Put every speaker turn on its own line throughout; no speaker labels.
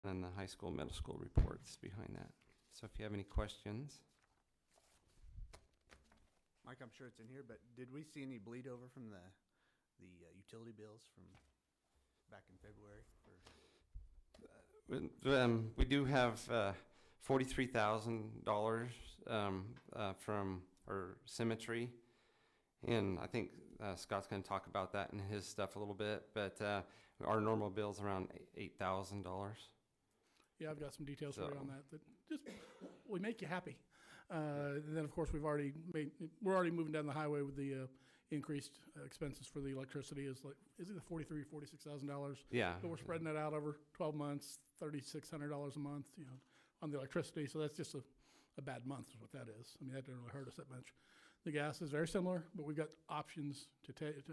and the high school, middle school reports behind that. So if you have any questions.
Mike, I'm sure it's in here, but did we see any bleed over from the utility bills from back in February?
We do have $43,000 from our symmetry, and I think Scott's going to talk about that in his stuff a little bit, but our normal bill's around $8,000.
Yeah, I've got some details for you on that. That just we make you happy. And then, of course, we're already moving down the highway with the increased expenses for the electricity. Is it the $46,000?
Yeah.
But we're spreading that out over 12 months, $3,600 a month, on the electricity. So that's just a bad month is what that is. I mean, that didn't really hurt us that much. The gas is very similar, but we've got options to take.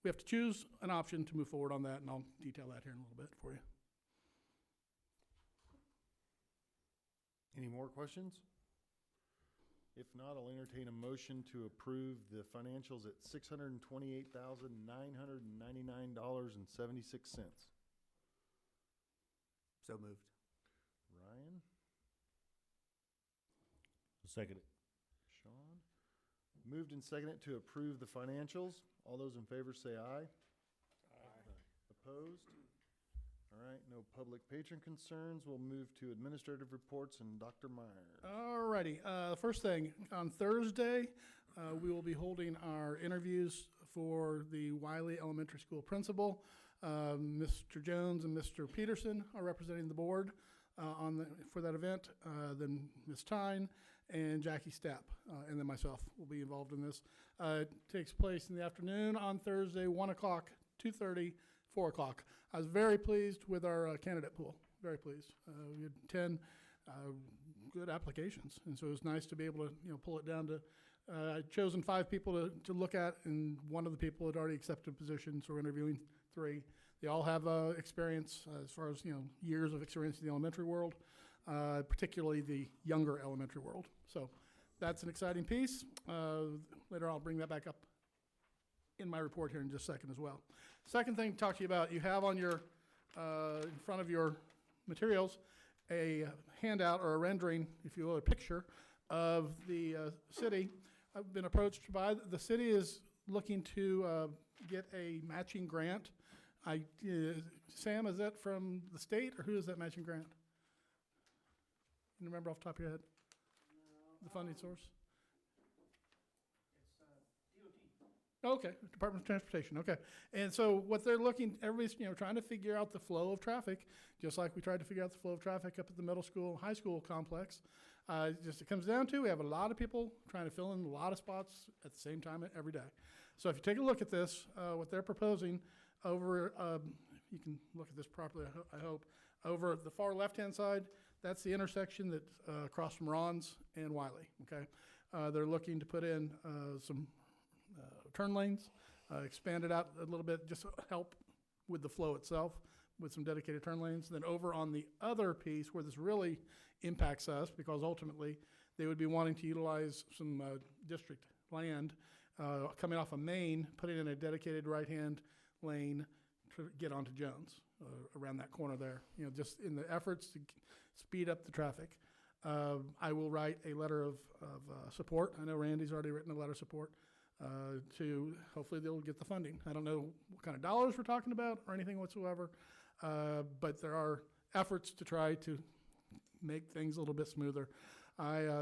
We have to choose an option to move forward on that, and I'll detail that here in a little bit for you.
Any more questions? If not, I'll entertain a motion to approve the financials at $628,999.76.
So moved.
Ryan?
Second.
Sean? Moved and seconded to approve the financials. All those in favor say aye. Aye. Opposed? All right, no public patron concerns. We'll move to administrative reports and Dr. Myers.
All righty. First thing, on Thursday, we will be holding our interviews for the Wiley Elementary School principal. Mr. Jones and Mr. Peterson are representing the board for that event. Then Ms. Tyne and Jackie Stapp, and then myself will be involved in this. It takes place in the afternoon on Thursday, 1 o'clock, 2:30, 4 o'clock. I was very pleased with our candidate pool, very pleased. We had 10 good applications, and so it was nice to be able to pull it down to, I'd chosen 5 people to look at, and one of the people had already accepted a position, so we're interviewing 3. They all have experience as far as, years of experience in the elementary world, particularly the younger elementary world. So that's an exciting piece. Later I'll bring that back up in my report here in just a second as well. Second thing to talk to you about, you have on your, in front of your materials, a handout or a rendering, if you will, a picture of the city. I've been approached by, the city is looking to get a matching grant. Sam, is that from the state, or who is that matching grant? You remember off the top of your head? No. The funding source? Okay, Department of Transportation, okay. And so what they're looking, everybody's, trying to figure out the flow of traffic, just like we tried to figure out the flow of traffic up at the middle school, high school complex. It comes down to, we have a lot of people trying to fill in a lot of spots at the same time every day. So if you take a look at this, what they're proposing over, you can look at this properly, I hope, over the far left-hand side, that's the intersection that across from Ron's and Wiley, okay? They're looking to put in some turn lanes, expand it out a little bit, just to help with the flow itself, with some dedicated turn lanes. Then over on the other piece where this really impacts us, because ultimately they would be wanting to utilize some district land coming off of Main, putting in a dedicated right-hand lane to get onto Jones, around that corner there. Just in the efforts to speed up the traffic. I will write a letter of support. I know Randy's already written a letter of support. To hopefully they'll get the funding. I don't know what kind of dollars we're talking about or anything whatsoever, but there are efforts to try to make things a little bit smoother.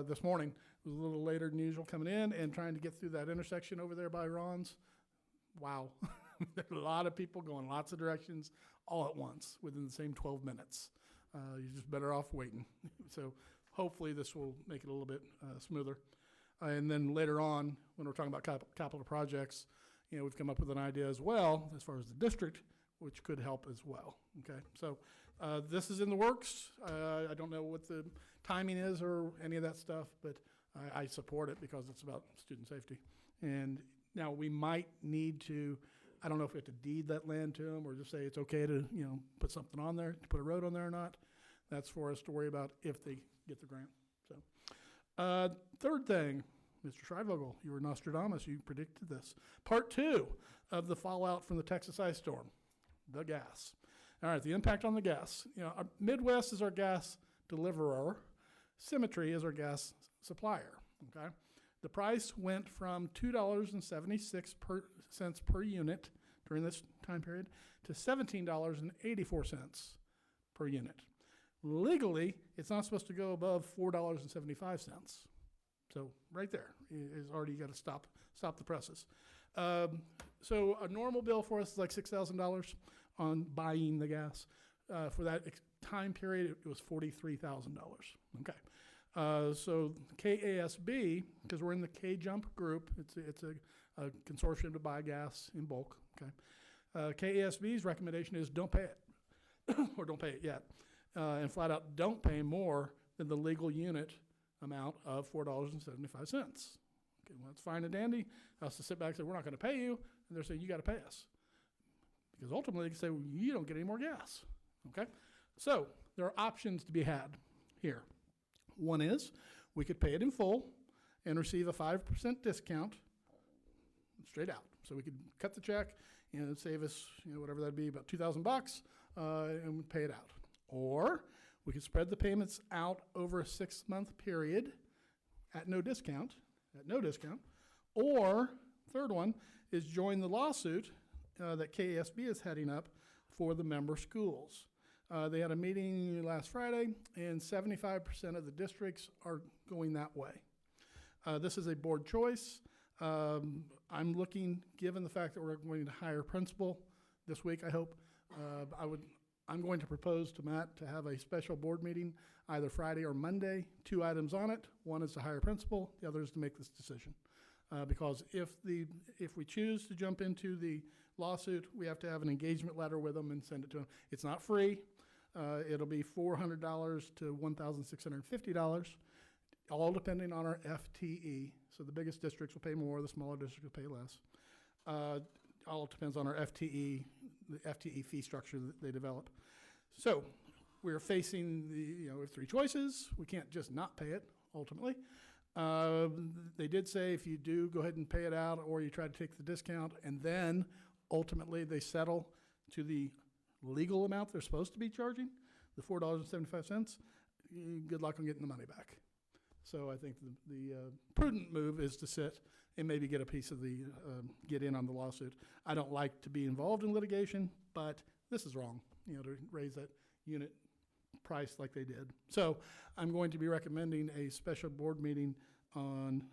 This morning was a little later than usual coming in and trying to get through that intersection over there by Ron's. Wow, there's a lot of people going lots of directions all at once within the same 12 minutes. You're just better off waiting. So hopefully this will make it a little bit smoother. And then later on, when we're talking about capital projects, we've come up with an idea as well, as far as the district, which could help as well, okay? So this is in the works. I don't know what the timing is or any of that stuff, but I support it because it's about student safety. And now we might need to, I don't know if we have to deed that land to them or just say it's okay to, put something on there, to put a road on there or not. That's for us to worry about if they get the grant, so. Third thing, Mr. Schreivogel, you were Nostradamus, you predicted this. Part 2 of the fallout from the Texas ice storm, the gas. All right, the impact on the gas. Our Midwest is our gas deliverer. Symmetry is our gas supplier, okay? The price went from $2.76 per unit during this time period to $17.84 per unit. Legally, it's not supposed to go above $4.75. So right there is already got to stop the presses. So a normal bill for us is like $6,000 on buying the gas. For that time period, it was $43,000. Okay. So KASB, because we're in the K-Jump group, it's a consortium to buy gas in bulk. Okay. KASB's recommendation is don't pay it, or don't pay it yet, and flat out don't pay more than the legal unit amount of $4.75. Okay, well, that's fine and dandy. Us to sit back and say, we're not going to pay you, and they're saying, you got to pay us. Because ultimately, they can say, well, you don't get any more gas. Okay? So, there are options to be had here. One is, we could pay it in full and receive a 5% discount straight out. So, we could cut the check and save us, whatever that'd be, about $2,000, and pay it out. Or, we could spread the payments out over a 6-month period at no discount. Or, third one, is join the lawsuit that KASB is heading up for the member schools. They had a meeting last Friday, and 75% of the districts are going that way. This is a board choice. I'm looking, given the fact that we're going to hire a principal this week, I hope, I'm going to propose to Matt to have a special board meeting either Friday or Monday. 2 items on it. One is to hire a principal. The other is to make this decision. Because if we choose to jump into the lawsuit, we have to have an engagement letter with them and send it to them. It's not free. It'll be $400 to $1,650, all depending on our FTE. So the biggest districts will pay more, the smaller districts will pay less. All depends on our FTE, the FTE fee structure that they develop. So we're facing we have 3 choices. We can't just not pay it, ultimately. They did say if you do go ahead and pay it out, or you try to take the discount, and then ultimately they settle to the legal amount they're supposed to be charging, the $4.75, good luck on getting the money back. So I think the prudent move is to sit and maybe get a piece of get in on the lawsuit. I don't like to be involved in litigation, but this is wrong, to raise that unit price like they did. So I'm going to be recommending a special board meeting on,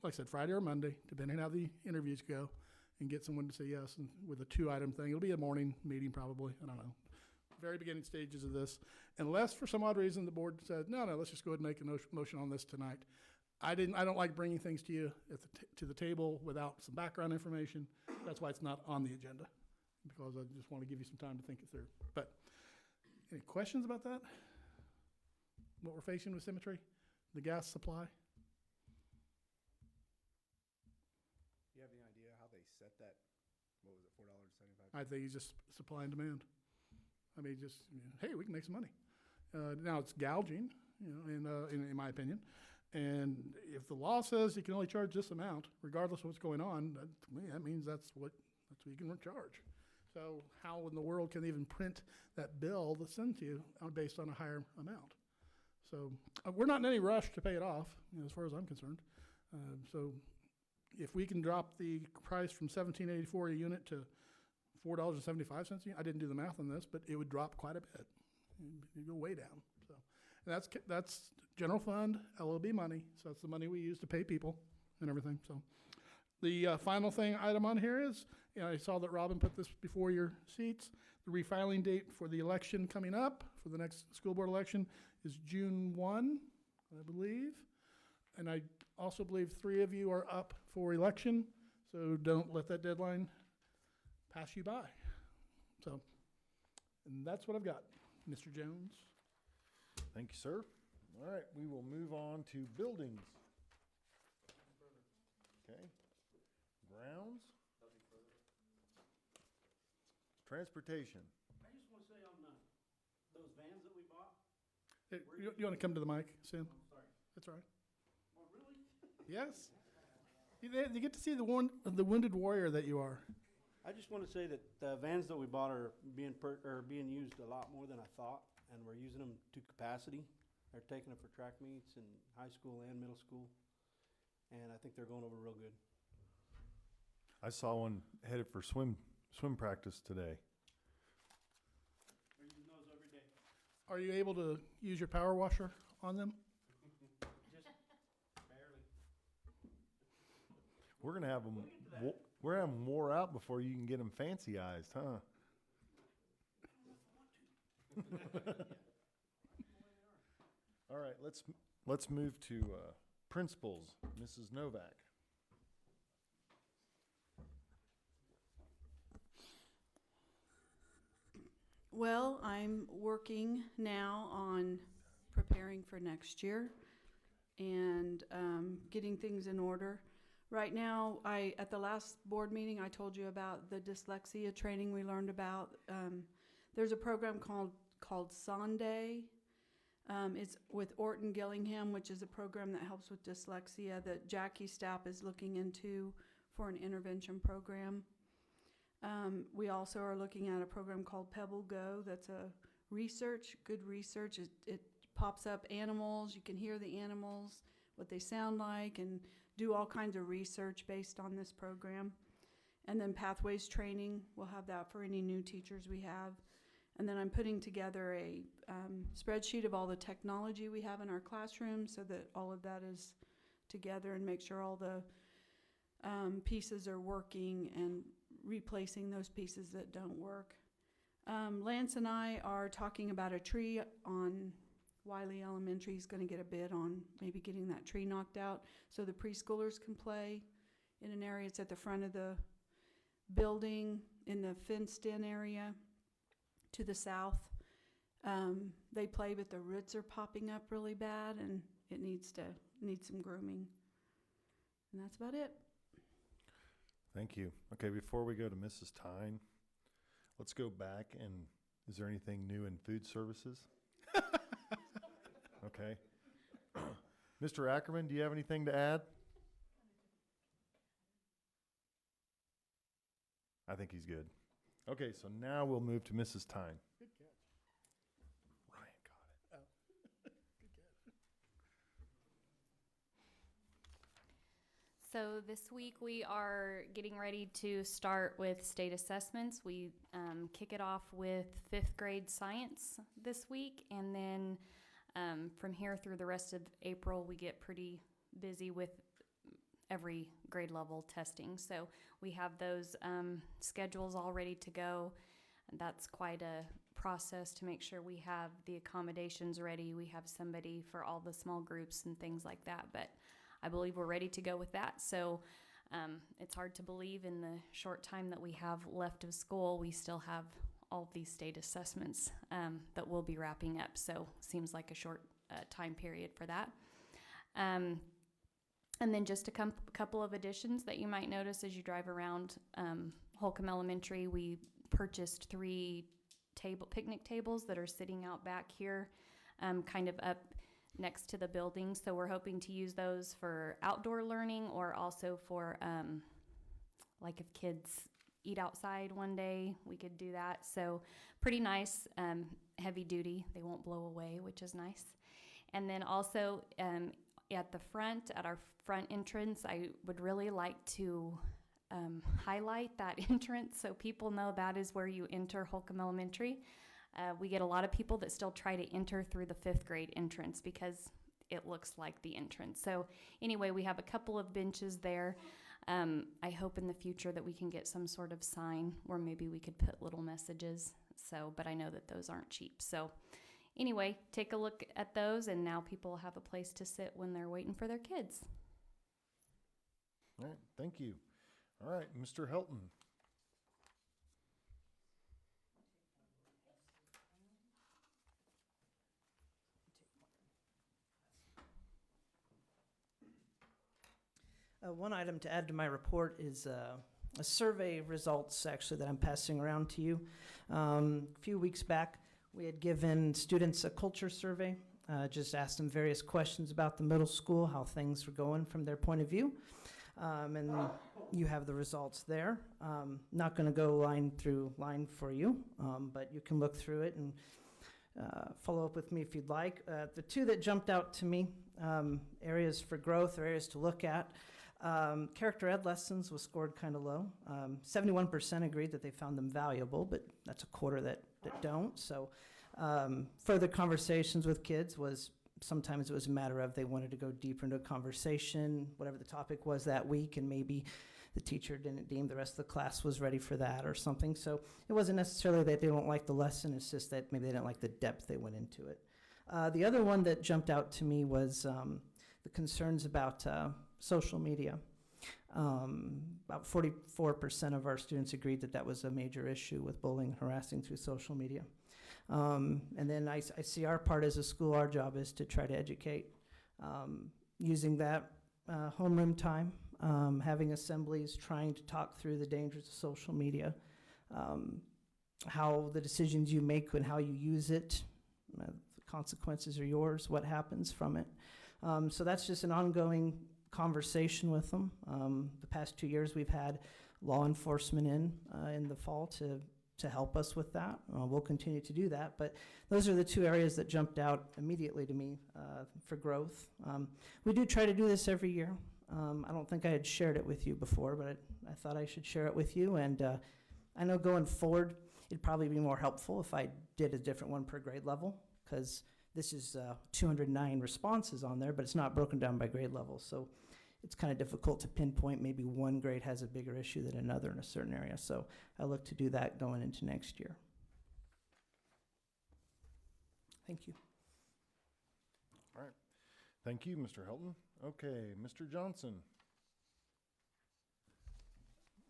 like I said, Friday or Monday, depending on how the interviews go, and get someone to say yes, and with a 2-item thing. It'll be a morning meeting probably, I don't know. Very beginning stages of this. Unless for some odd reason the board said, no, let's just go ahead and make a motion on this tonight. I don't like bringing things to you to the table without some background information. That's why it's not on the agenda, because I just want to give you some time to think it through. But any questions about that? What we're facing with Symmetry? The gas supply?
Do you have any idea how they set that? What was it, $4.75?
I think it's just supply and demand. I mean, just, hey, we can make some money. Now it's gouging, in my opinion. And if the law says you can only charge this amount, regardless of what's going on, to me, that means that's what you can charge. So how in the world can they even print that bill that's sent to you based on a higher amount? So we're not in any rush to pay it off, as far as I'm concerned. So if we can drop the price from $17.84 a unit to $4.75 a unit, I didn't do the math on this, but it would drop quite a bit. It'd go way down. So and that's general fund, LOB money. So that's the money we use to pay people and everything. So the final item on here is, I saw that Robin put this before your seats. The refiling date for the election coming up, for the next school board election, is June 1, I believe. And I also believe 3 of you are up for election, so don't let that deadline pass you by. So, and that's what I've got, Mr. Jones.
Thank you, sir. All right, we will move on to buildings. Okay. Grounds. Transportation.
I just want to say on those vans that we bought.
Hey, you want to come to the mic, Sam?
I'm sorry.
That's all right.
Well, really?
Yes. You get to see the wounded warrior that you are.
I just want to say that the vans that we bought are being used a lot more than I thought, and we're using them to capacity. They're taking them for track meets in high school and middle school, and I think they're going over real good.
I saw one headed for swim practice today.
We're using those every day.
Are you able to use your power washer on them?
Just barely.
We're gonna have them. We're gonna have them wore out before you can get them fancy-ized, huh? All right, let's move to principals. Mrs. Novak.
Well, I'm working now on preparing for next year and getting things in order. Right now, at the last board meeting, I told you about the dyslexia training we learned about. There's a program called Sunday. It's with Orton Gillingham, which is a program that helps with dyslexia that Jackie Stapp is looking into for an intervention program. We also are looking at a program called Pebble Go. That's a good research. It pops up animals. You can hear the animals, what they sound like, and do all kinds of research based on this program. And then Pathways Training, we'll have that for any new teachers we have. And then I'm putting together a spreadsheet of all the technology we have in our classroom so that all of that is together and make sure all the pieces are working and replacing those pieces that don't work. Lance and I are talking about a tree on Wiley Elementary. Is going to get a bid on maybe getting that tree knocked out so the preschoolers can play in an area. It's at the front of the building in the fenced-in area to the south. They play, but the roots are popping up really bad, and it needs some grooming. And that's about it.
Thank you. Okay, before we go to Mrs. Tyne, let's go back and is there anything new in food services? Okay. Mr. Ackerman, do you have anything to add? I think he's good. Okay, so now we'll move to Mrs. Tyne.
Good catch.
Ryan got it.
Good catch.
So this week we are getting ready to start with state assessments. We kick it off with 5th grade science this week, and then from here through the rest of April we get pretty busy with every grade level testing. So we have those schedules all ready to go. And that's quite a process to make sure we have the accommodations ready. We have somebody for all the small groups and things like that, but I believe we're ready to go with that. So it's hard to believe in the short time that we have left of school, we still have all of these state assessments that we'll be wrapping up. So seems like a short time period for that. And then just a couple of additions that you might notice as you drive around Holcomb Elementary. We purchased 3 picnic tables that are sitting out back here, kind of up next to the building. So we're hoping to use those for outdoor learning or also for like if kids eat outside one day, we could do that. So pretty nice, heavy duty. They won't blow away, which is nice. And then also at the front, at our front entrance, I would really like to highlight that entrance so people know that is where you enter Holcomb Elementary. We get a lot of people that still try to enter through the 5th grade entrance because it looks like the entrance. So anyway, we have a couple of benches there. I hope in the future that we can get some sort of sign where maybe we could put little messages. So, but I know that those aren't cheap. So anyway, take a look at those, and now people have a place to sit when they're waiting for their kids.
All right, thank you. All right, Mr. Helton.
One item to add to my report is a survey results actually that I'm passing around to you. A few weeks back, we had given students a culture survey, just asked them various questions about the middle school, how things were going from their point of view. And you have the results there. Not going to go line through line for you, but you can look through it and follow up with me if you'd like. The two that jumped out to me, areas for growth or areas to look at. Character ed lessons was scored kind of low. 71% agreed that they found them valuable, but that's a quarter that don't. So further conversations with kids was sometimes it was a matter of they wanted to go deeper into a conversation, whatever the topic was that week, and maybe the teacher didn't deem the rest of the class was ready for that or something. So it wasn't necessarily that they don't like the lesson, it's just that maybe they didn't like the depth they went into it. The other one that jumped out to me was the concerns about social media. About 44% of our students agreed that that was a major issue with bullying and harassing through social media. And then I see our part as a school, our job is to try to educate, using that homeroom time, having assemblies, trying to talk through the dangers of social media, how the decisions you make and how you use it, the consequences are yours, what happens from it. So that's just an ongoing conversation with them. The past 2 years we've had law enforcement in the fall to help us with that. We'll continue to do that, but those are the two areas that jumped out immediately to me for growth. We do try to do this every year. I don't think I had shared it with you before, but I thought I should share it with you. And I know going forward, it'd probably be more helpful if I did a different one per grade level, because this is 209 responses on there, but it's not broken down by grade level. So it's kind of difficult to pinpoint. Maybe one grade has a bigger issue than another in a certain area. So I look to do that going into next year. Thank you.
All right. Thank you, Mr. Helton. Okay, Mr. Johnson.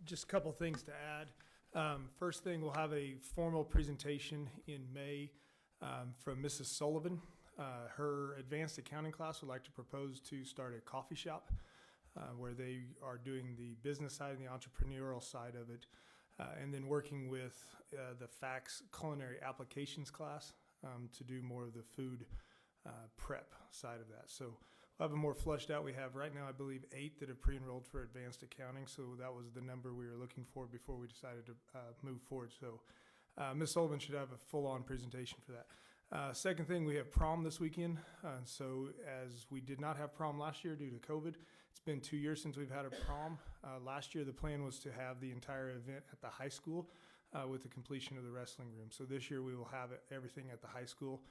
Just a couple things to add. First thing, we'll have a formal presentation in May from Mrs. Sullivan. Her advanced accounting class would like to propose to start a coffee shop where they are doing the business side and the entrepreneurial side of it, and then working with the FACS culinary applications class to do more of the food prep side of that. So we'll have it more fleshed out. We have right now, I believe, 8 that have pre-enrolled for advanced accounting. So that was the number we were looking for before we decided to move forward. So Ms. Sullivan should have a full-on presentation for that. Second thing, we have prom this weekend. So as we did not have prom last year due to COVID, it's been 2 years since we've had a prom. Last year, the plan was to have the entire event at the high school with the completion of the wrestling room. So this year, we will have everything at the high school.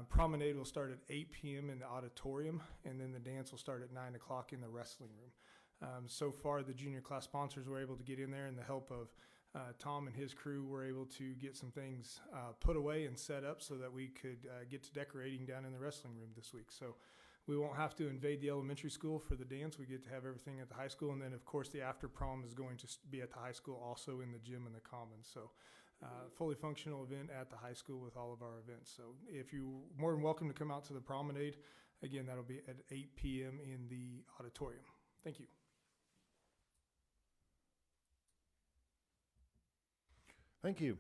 Promenade will start at 8 p.m. in the auditorium, and then the dance will start at 9 o'clock in the wrestling room. So far, the junior class sponsors were able to get in there, and the help of Tom and his crew were able to get some things put away and set up so that we could get to decorating down in the wrestling room this week. So we won't have to invade the elementary school for the dance. We get to have everything at the high school. And then, of course, the after prom is going to be at the high school, also in the gym and the commons. So fully functional event at the high school with all of our events. So if you're more than welcome to come out to the promenade, again, that'll be at 8 p.m. in the auditorium. Thank you.
Thank you.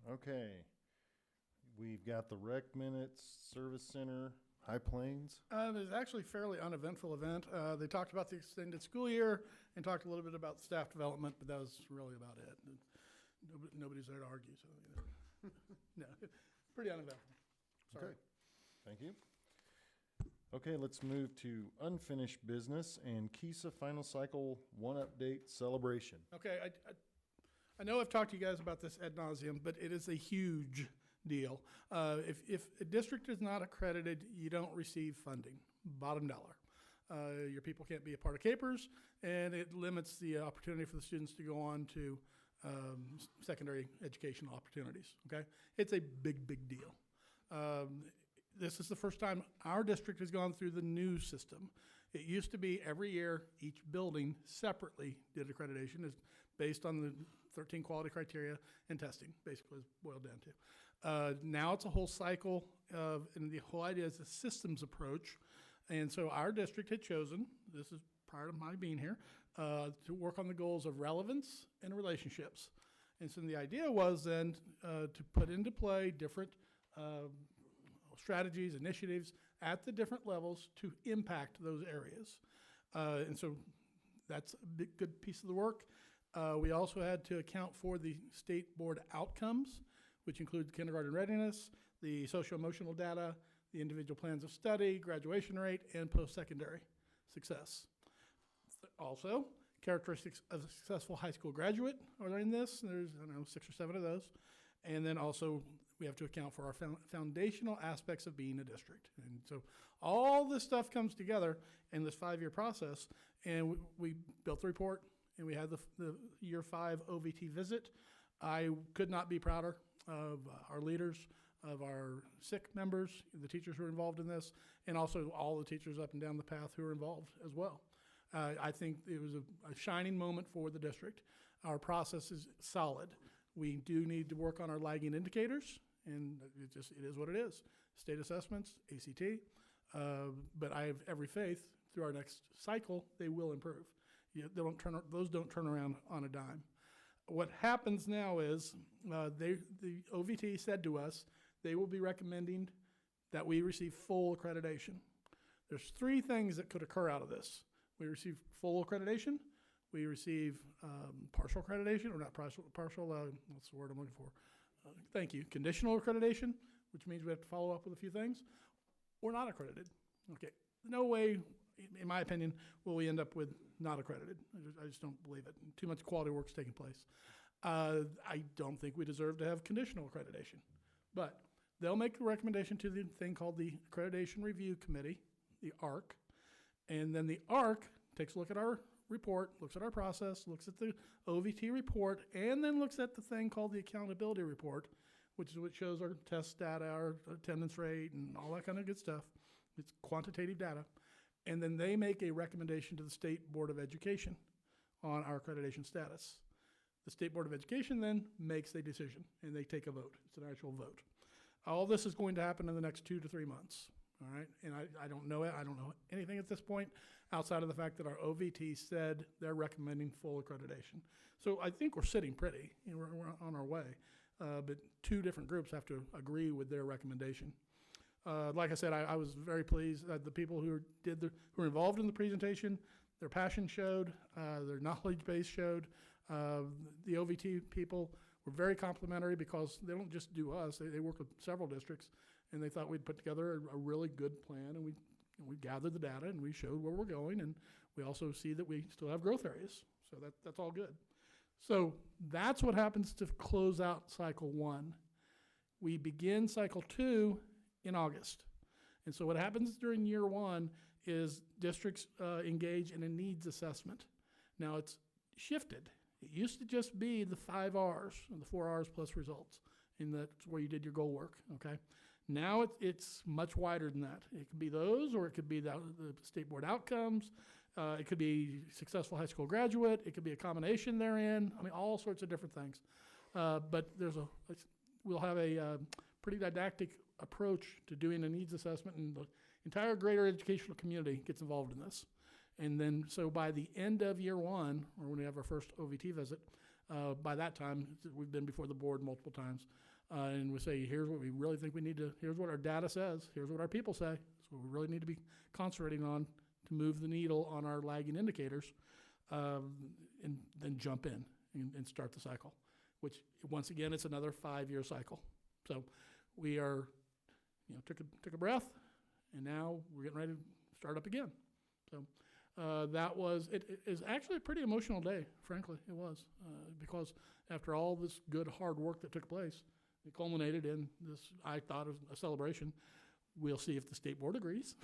Okay. We've got the rec minutes, service center, High Plains.
It was actually a fairly uneventful event. They talked about the extended school year and talked a little bit about staff development, but that was really about it. Nobody's there to argue, so no, pretty uneventful. Sorry.
Okay. Thank you. Okay, let's move to unfinished business and KISA Final Cycle 1 update celebration.
Okay, I know I've talked to you guys about this ad nauseum, but it is a huge deal. If a district is not accredited, you don't receive funding, bottom dollar. Your people can't be a part of CAPERS, and it limits the opportunity for the students to go on to secondary educational opportunities, okay? It's a big, big deal. This is the first time our district has gone through the new system. It used to be every year, each building separately did accreditation. It's based on the 13 quality criteria and testing, basically, is boiled down to. Now it's a whole cycle and the whole idea is a systems approach. And so our district had chosen, this is prior to my being here, to work on the goals of relevance and relationships. And so the idea was then to put into play different strategies, initiatives at the different levels to impact those areas. And so that's a big, good piece of the work. We also had to account for the state board outcomes, which include kindergarten readiness, the social-emotional data, the individual plans of study, graduation rate, and post-secondary success. Also, characteristics of a successful high school graduate are in this. There's, I don't know, 6 or 7 of those. And then also, we have to account for our foundational aspects of being a district. And so all this stuff comes together in this 5-year process, and we built the report, and we had the year 5 OVT visit. I could not be prouder of our leaders, of our SIC members, the teachers who are involved in this, and also all the teachers up and down the path who are involved as well. I think it was a shining moment for the district. Our process is solid. We do need to work on our lagging indicators, and it is what it is. State assessments, ACT, but I have every faith through our next cycle, they will improve. Those don't turn around on a dime. What happens now is the OVT said to us they will be recommending that we receive full accreditation. There's 3 things that could occur out of this. We receive full accreditation, we receive partial accreditation, or not partial, what's the word I'm looking for? Thank you, conditional accreditation, which means we have to follow up with a few things, or not accredited. Okay, no way, in my opinion, will we end up with not accredited. I just don't believe it. Too much quality work's taking place. I don't think we deserve to have conditional accreditation, but they'll make a recommendation to the thing called the Accreditation Review Committee, the ARC, and then the ARC takes a look at our report, looks at our process, looks at the OVT report, and then looks at the thing called the accountability report, which is what shows our test data, our attendance rate, and all that kind of good stuff. It's quantitative data. And then they make a recommendation to the State Board of Education on our accreditation status. The State Board of Education then makes a decision, and they take a vote. It's an actual vote. All this is going to happen in the next 2 to 3 months. All right, and I don't know it. I don't know anything at this point outside of the fact that our OVT said they're recommending full accreditation. So I think we're sitting pretty. We're on our way. But 2 different groups have to agree with their recommendation. Like I said, I was very pleased that the people who were involved in the presentation, their passion showed, their knowledge base showed. The OVT people were very complimentary because they don't just do us; they work with several districts. And they thought we'd put together a really good plan, and we gathered the data, and we showed where we're going, and we also see that we still have growth areas. So that's all good. So that's what happens to close out cycle 1. We begin cycle 2 in August. And so what happens during year 1 is districts engage in a needs assessment. Now it's shifted. It used to just be the 5 R's, and the 4 R's plus results, and that's where you did your goal work, okay? Now it's much wider than that. It could be those, or it could be the state board outcomes. It could be successful high school graduate. It could be a combination therein. I mean, all sorts of different things. But we'll have a pretty didactic approach to doing a needs assessment, and the entire greater educational community gets involved in this. And then, so by the end of year 1, or when we have our first OVT visit, by that time, we've been before the board multiple times. And we say, here's what we really think we need to, here's what our data says, here's what our people say. So we really need to be concentrating on to move the needle on our lagging indicators, and then jump in and start the cycle, which once again, it's another 5-year cycle. So we are, took a breath, and now we're getting ready to start up again. So that was, it is actually a pretty emotional day, frankly, it was, because after all this good hard work that took place, it culminated in this, I thought, of a celebration. We'll see if the state board agrees.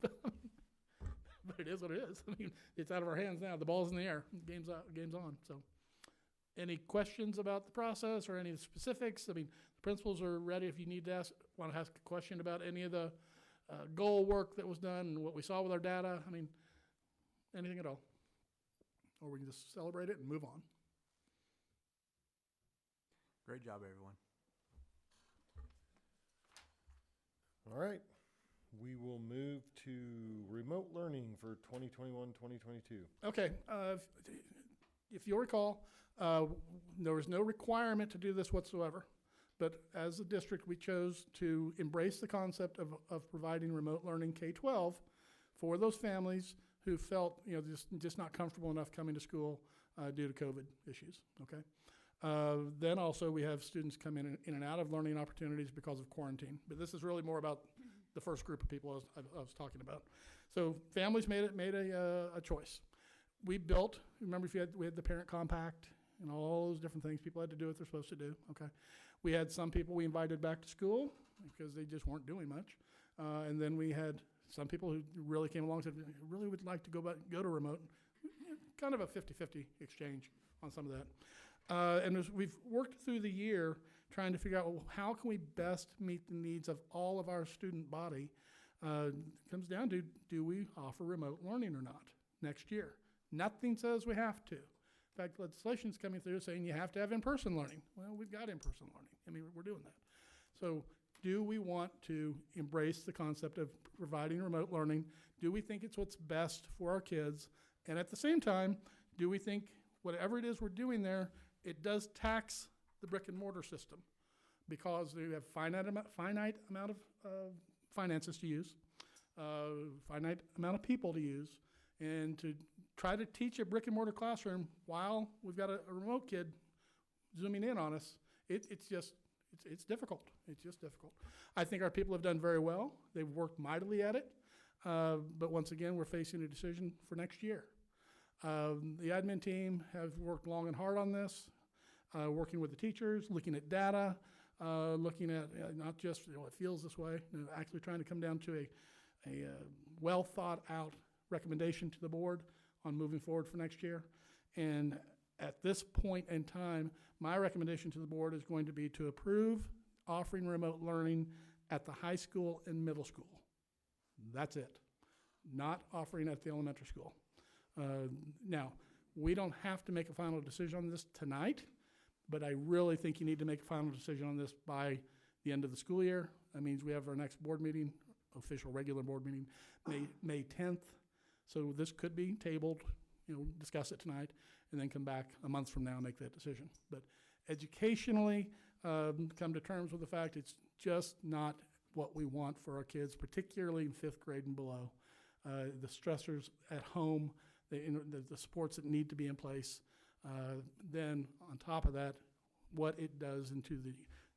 But it is what it is. I mean, it's out of our hands now. The ball's in the air. Game's on. So any questions about the process or any of the specifics? I mean, the principals are ready if you want to ask a question about any of the goal work that was done and what we saw with our data. I mean, anything at all. Or we can just celebrate it and move on.
Great job, everyone.
All right, we will move to remote learning for 2021-2022.
Okay, if you'll recall, there was no requirement to do this whatsoever, but as a district, we chose to embrace the concept of providing remote learning K-12 for those families who felt, just not comfortable enough coming to school due to COVID issues, okay? Then also we have students come in and out of learning opportunities because of quarantine. But this is really more about the first group of people I was talking about. So families made a choice. We built, remember we had the parent compact and all those different things. People had to do what they're supposed to do, okay? We had some people we invited back to school because they just weren't doing much. And then we had some people who really came along and said, I really would like to go to remote. Kind of a 50-50 exchange on some of that. And as we've worked through the year trying to figure out, well, how can we best meet the needs of all of our student body, it comes down to, do we offer remote learning or not next year? Nothing says we have to. In fact, legislation's coming through saying you have to have in-person learning. Well, we've got in-person learning. I mean, we're doing that. So do we want to embrace the concept of providing remote learning? Do we think it's what's best for our kids? And at the same time, do we think whatever it is we're doing there, it does tax the brick and mortar system? Because they have finite amount of finances to use, finite amount of people to use, and to try to teach a brick and mortar classroom while we've got a remote kid zooming in on us, it's difficult. It's just difficult. I think our people have done very well. They've worked mightily at it. But once again, we're facing a decision for next year. The admin team have worked long and hard on this, working with the teachers, looking at data, looking at not just it feels this way, actually trying to come down to a well thought out recommendation to the board on moving forward for next year. And at this point in time, my recommendation to the board is going to be to approve offering remote learning at the high school and middle school. That's it. Not offering at the elementary school. Now, we don't have to make a final decision on this tonight, but I really think you need to make a final decision on this by the end of the school year. That means we have our next board meeting, official regular board meeting, May 10th. So this could be tabled, discuss it tonight, and then come back a month from now and make that decision. But educationally, come to terms with the fact it's just not what we want for our kids, particularly in 5th grade and below. The stressors at home, the supports that need to be in place. Then on top of that, what it does into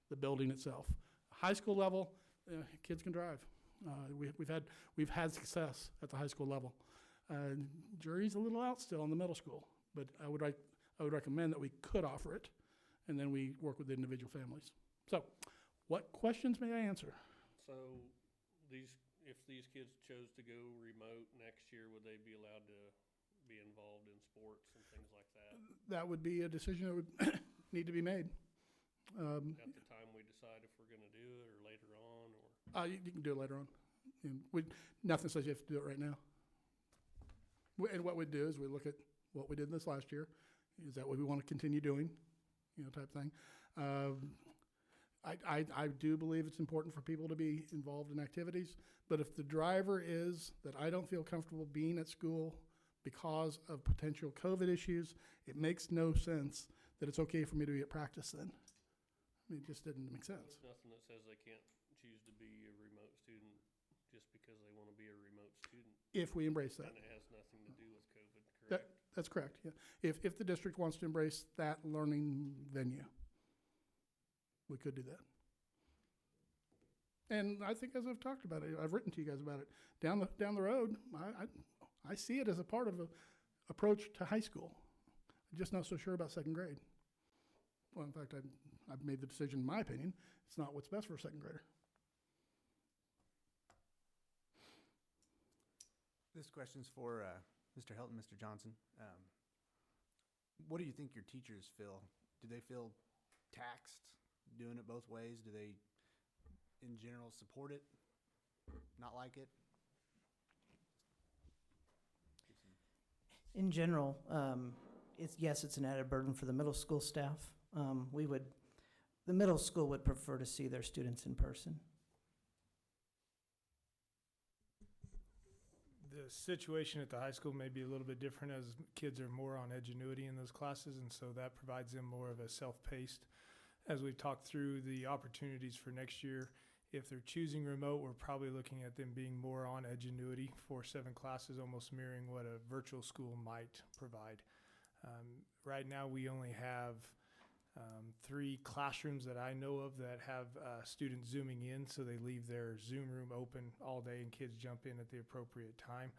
the building itself. High school level, kids can drive. We've had success at the high school level. Jury's a little out still in the middle school, but I would recommend that we could offer it, and then we work with the individual families. So, what questions may I answer?
So, if these kids chose to go remote next year, would they be allowed to be involved in sports and things like that?
That would be a decision that would need to be made.
At the time we decide if we're going to do it, or later on, or
You can do it later on. And nothing says you have to do it right now. And what we'd do is we look at what we did this last year. Is that what we want to continue doing? Type thing. I do believe it's important for people to be involved in activities, but if the driver is that I don't feel comfortable being at school because of potential COVID issues, it makes no sense that it's okay for me to be at practice then. It just didn't make sense.
There's nothing that says they can't choose to be a remote student just because they want to be a remote student.
If we embrace that.
And it has nothing to do with COVID, correct?
That's correct, yeah. If the district wants to embrace that learning venue, we could do that. And I think, as I've talked about it, I've written to you guys about it, down the road, I see it as a part of an approach to high school. I'm just not so sure about 2nd grade. Well, in fact, I've made the decision, in my opinion, it's not what's best for a 2nd grader.
This question's for Mr. Helton, Mr. Johnson. What do you think your teachers feel? Do they feel taxed doing it both ways? Do they, in general, support it? Not like it?
In general, it's an added burden for the middle school staff. The middle school would prefer to see their students in person.
The situation at the high school may be a little bit different, as kids are more on edgenuity in those classes, and so that provides them more of a self-paced. As we've talked through the opportunities for next year, If they're choosing remote, we're probably looking at them being more on Edgenuity for 7 classes, almost mirroring what a virtual school might provide. Right now, we only have 3 classrooms that I know of that have students zooming in, so they leave their Zoom room open all day and kids jump in at the appropriate time.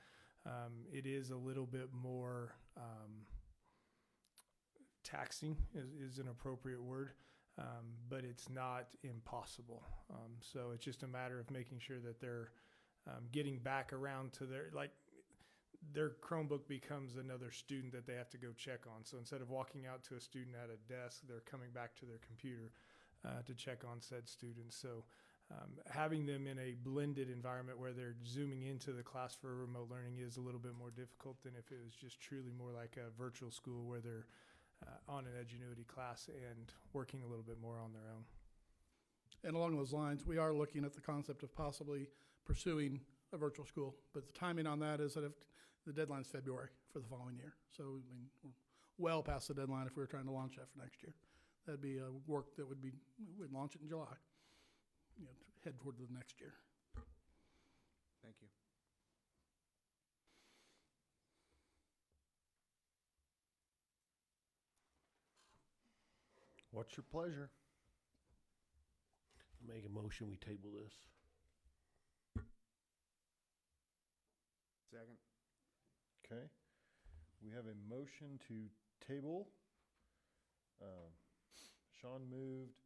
It is a little bit more taxing is an appropriate word, but it's not impossible. So it's just a matter of making sure that they're getting back around to their Chromebook becomes another student that they have to go check on. So instead of walking out to a student at a desk, they're coming back to their computer to check on said students. So having them in a blended environment where they're zooming into the class for remote learning is a little bit more difficult than if it was just truly more like a virtual school where they're on an Edgenuity class and working a little bit more on their own.
And along those lines, we are looking at the concept of possibly pursuing a virtual school, but the timing on that is that if the deadline's February for the following year. So I mean, we're well past the deadline if we were trying to launch that for next year. That'd be work that we'd launch it in July, to head toward the next year.
Thank you.
What's your pleasure?
Make a motion, we table this.
Second.
Okay. We have a motion to table. Sean moved,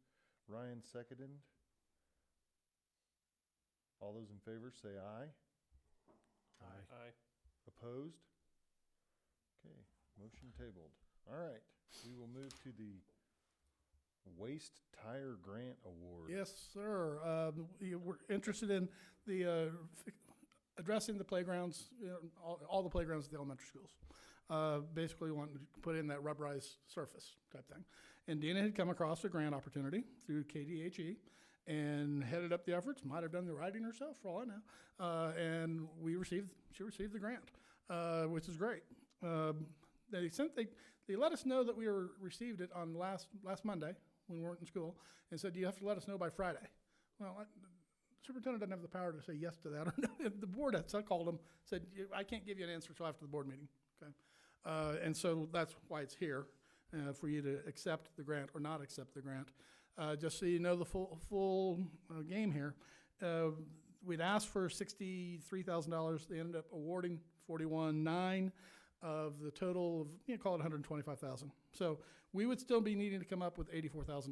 Ryan seconded. All those in favor say aye.
Aye.
Opposed? Okay, motion tabled. All right, we will move to the Waste Tire Grant Award.
Yes, sir. We're interested in the addressing the playgrounds, all the playgrounds at the elementary schools. Basically wanting to put in that rubberized surface type thing. And Dina had come across a grant opportunity through KDHE and headed up the efforts, might have done the writing herself for all I know. And she received the grant, which is great. They let us know that we received it on last Monday when we weren't in school, and said, you have to let us know by Friday. Well, the superintendent doesn't have the power to say yes to that. Or no. The board had, so I called him, said, I can't give you an answer until after the board meeting. Okay, and so that's why it's here, for you to accept the grant or not accept the grant. Just so you know the full game here. We'd asked for $63,000. They ended up awarding $41,900 of the total of, call it $125,000. So we would still be needing to come up with $84,000.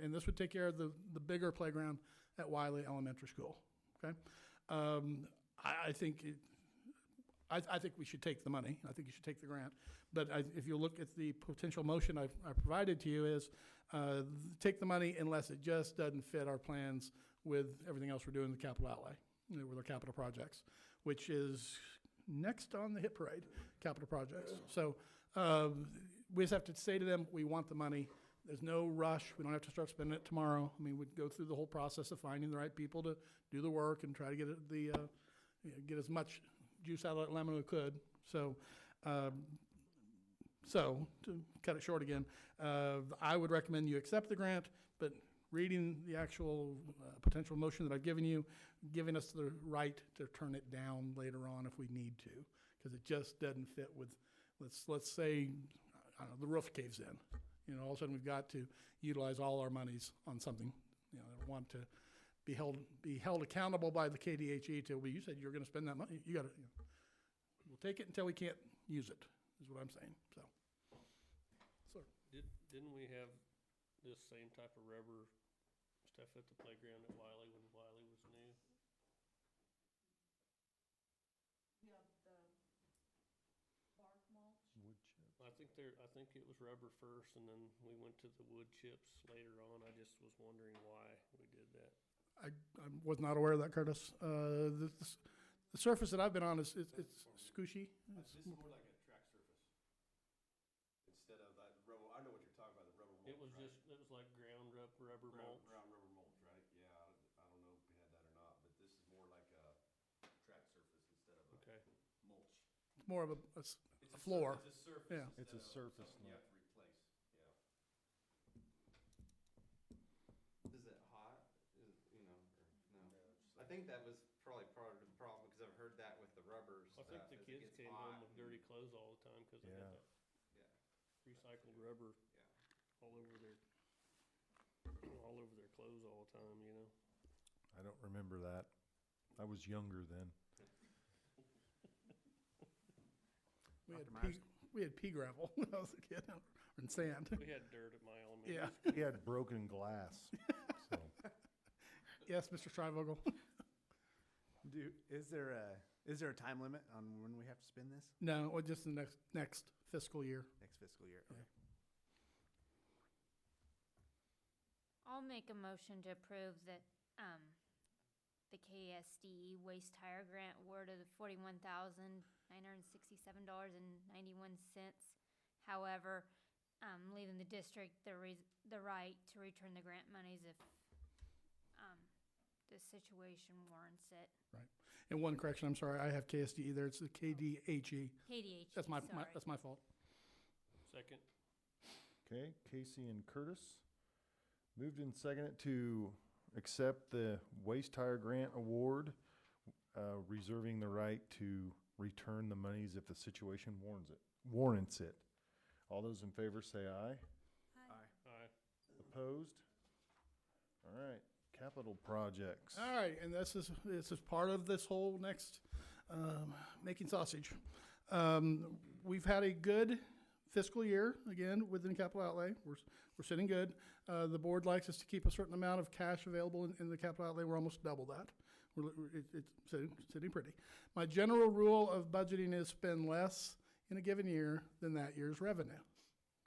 And this would take care of the bigger playground at Wiley Elementary School. Okay, I think we should take the money. I think you should take the grant. But if you look at the potential motion I provided to you is take the money unless it just doesn't fit our plans with everything else we're doing in the capital outlay, with our capital projects, which is next on the hit parade, capital projects. So we just have to say to them, we want the money. There's no rush. We don't have to start spending it tomorrow. I mean, we'd go through the whole process of finding the right people to do the work and try to get get as much juice out of that lemon as we could. So to cut it short again, I would recommend you accept the grant, but reading the actual potential motion that I've given you, giving us the right to turn it down later on if we need to, because it just doesn't fit with, let's say, I don't know, the roof caves in. All of a sudden we've got to utilize all our monies on something. I want to be held accountable by the KDHE till you said you're going to spend that money. You got to. We'll take it until we can't use it. Is what I'm saying. So.
Didn't we have this same type of rubber stuff at the playground at Wiley when Wiley was new?
Yeah, the bark mulch.
Wood chip.
I think it was rubber first, and then we went to the wood chips later on. I just was wondering why we did that.
I was not aware of that, Curtis. The surface that I've been on is it's squishy.
This is more like a track surface instead of that rubber. I know what you're talking about, the rubber mulch.
It was like ground up rubber mulch.
Ground rubber mulch, right? Yeah, I don't know if we had that or not, but this is more like a track surface instead of a mulch.
It's more of a floor.
It's a surface.
Yeah.
It's a surface.
You have to replace. Yeah. Is it hot?
think that was probably part of the problem, because I've heard that with the rubber
I
stuff.
think the
as it
kids
gets
came
hot
home with
and-
dirty clothes all the time because they
Yeah.
had that
Yeah,
recycled rubber
yeah.
all over their clothes all the time, you know?
I don't remember that. I was younger then.
We had pea gravel when I was a kid, and sand.
We had dirt at my elementary.
Yeah.
He had broken glass, so.
Yes, Mr. Strivogel.
Is there a time limit on when we have to spend this?
No, well, just the next fiscal year.
Next fiscal year?
Yeah.
Okay.
I'll make a motion to approve that, the KSDE waste tire grant award of $41,967.91. However, leaving the district the right to return the grant monies if, the situation warrants it.
And one correction, I'm sorry, I have KSDE there. It's the KDHE.
KDH,
That's my
sorry.
that's my fault.
Second.
Okay, Casey and Curtis. Moved and seconded to accept the waste tire grant award, reserving the right to return the monies if the situation warrants it. All those in favor say aye.
Aye.
Opposed? All right, capital projects.
All right, and this is part of this whole next making sausage. We've had a good fiscal year again within capital outlay. We're sitting good. The board likes us to keep a certain amount of cash available in the capital outlay. We're almost double that. It's sitting pretty. My general rule of budgeting is spend less in a given year than that year's revenue.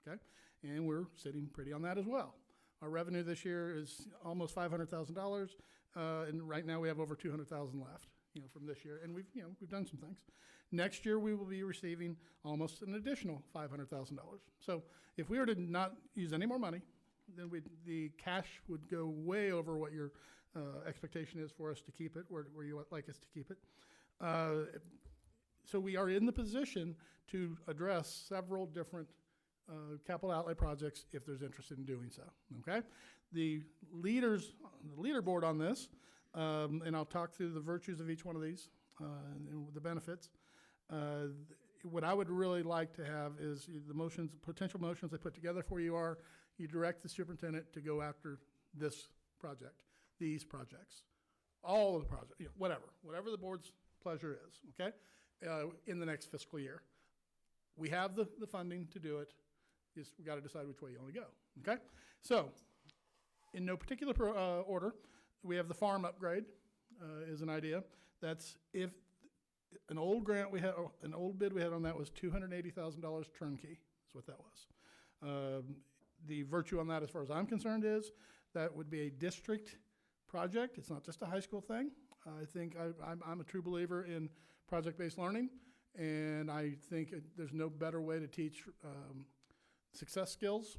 Okay, and we're sitting pretty on that as well. Our revenue this year is almost $500,000, and right now we have over $200,000 left, from this year, and we've done some things. Next year we will be receiving almost an additional $500,000. So if we were to not use any more money, then the cash would go way over what your expectation is for us to keep it, where you would like us to keep it. So we are in the position to address several different capital outlay projects if there's interest in doing so, okay? The leaderboard on this, and I'll talk through the virtues of each one of these and the benefits. What I would really like to have is the potential motions I put together for you are, you direct the superintendent to go after this project, these projects, all of the projects, whatever the board's pleasure is, okay? In the next fiscal year. We have the funding to do it. Just we got to decide which way you want to go. Okay, so in no particular order, we have the farm upgrade is an idea. That's if an old grant we had, an old bid we had on that was $280,000 turnkey. That's what that was. The virtue on that, as far as I'm concerned, is that would be a district project. It's not just a high school thing. I think I'm a true believer in project-based learning, and I think there's no better way to teach success skills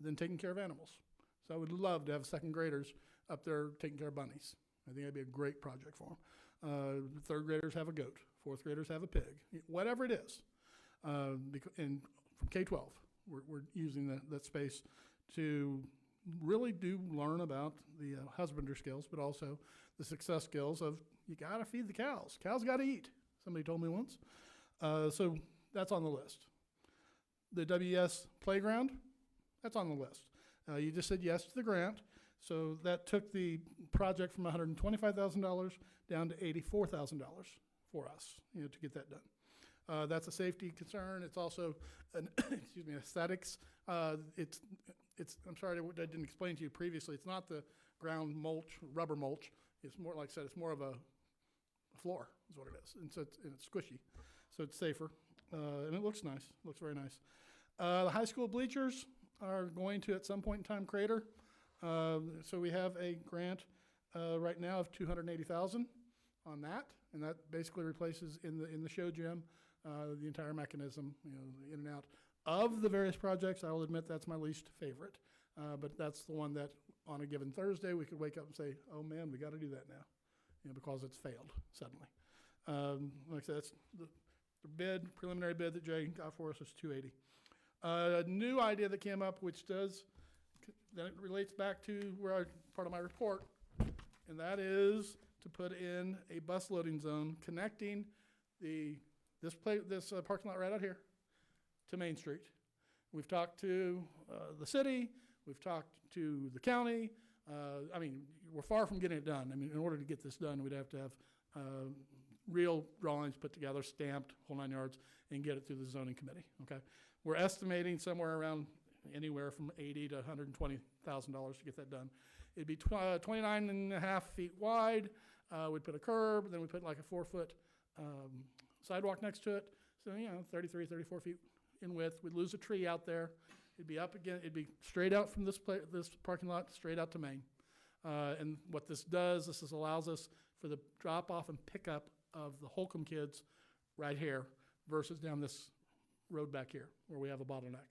than taking care of animals. So I would love to have second graders up there taking care of bunnies. I think that'd be a great project for them. Third graders have a goat. Fourth graders have a pig. Whatever it is. And from K-12, we're using that space to really learn about the husbandry skills, but also the success skills of you got to feed the cows. Cows got to eat. Somebody told me once. So that's on the list. The WS playground, that's on the list. You just said yes to the grant, so that took the project from $125,000 down to $84,000 for us, to get that done. That's a safety concern. It's also an aesthetics. It's. I'm sorry I didn't explain to you previously. It's not the ground mulch, rubber mulch. It's more, like I said, it's more of a floor is what it is, and so it's squishy, so it's safer, and it looks nice. Looks very nice. The high school bleachers are going to at some point in time crater, so we have a grant right now of $280,000 on that, and that basically replaces in the show gym the entire mechanism, in and out. Of the various projects, I will admit that's my least favorite, but that's the one that on a given Thursday we could wake up and say, "Oh man, we got to do that now," because it's failed suddenly. Like I said, that's the preliminary bid that Jay got for us is $280,000. A new idea that came up, which that relates back to part of my report, and that is to put in a bus loading zone connecting this parking lot right out here to Main Street. We've talked to the city, we've talked to the county. I mean, we're far from getting it done. I mean, in order to get this done, we'd have to have real drawings put together, stamped, whole 9 yards, and get it through the zoning committee, okay? We're estimating somewhere around anywhere from $80,000 to $120,000 to get that done. It'd be 29 and a half feet wide. We'd put a curb, then we'd put like a 4-foot sidewalk next to it. So, 33, 34 feet in width. We'd lose a tree out there. It'd be up again. It'd be straight out from this parking lot, straight out to Main. And what this does, this allows us for the drop off and pickup of the Holcomb kids right here versus down this road back here where we have a bottleneck.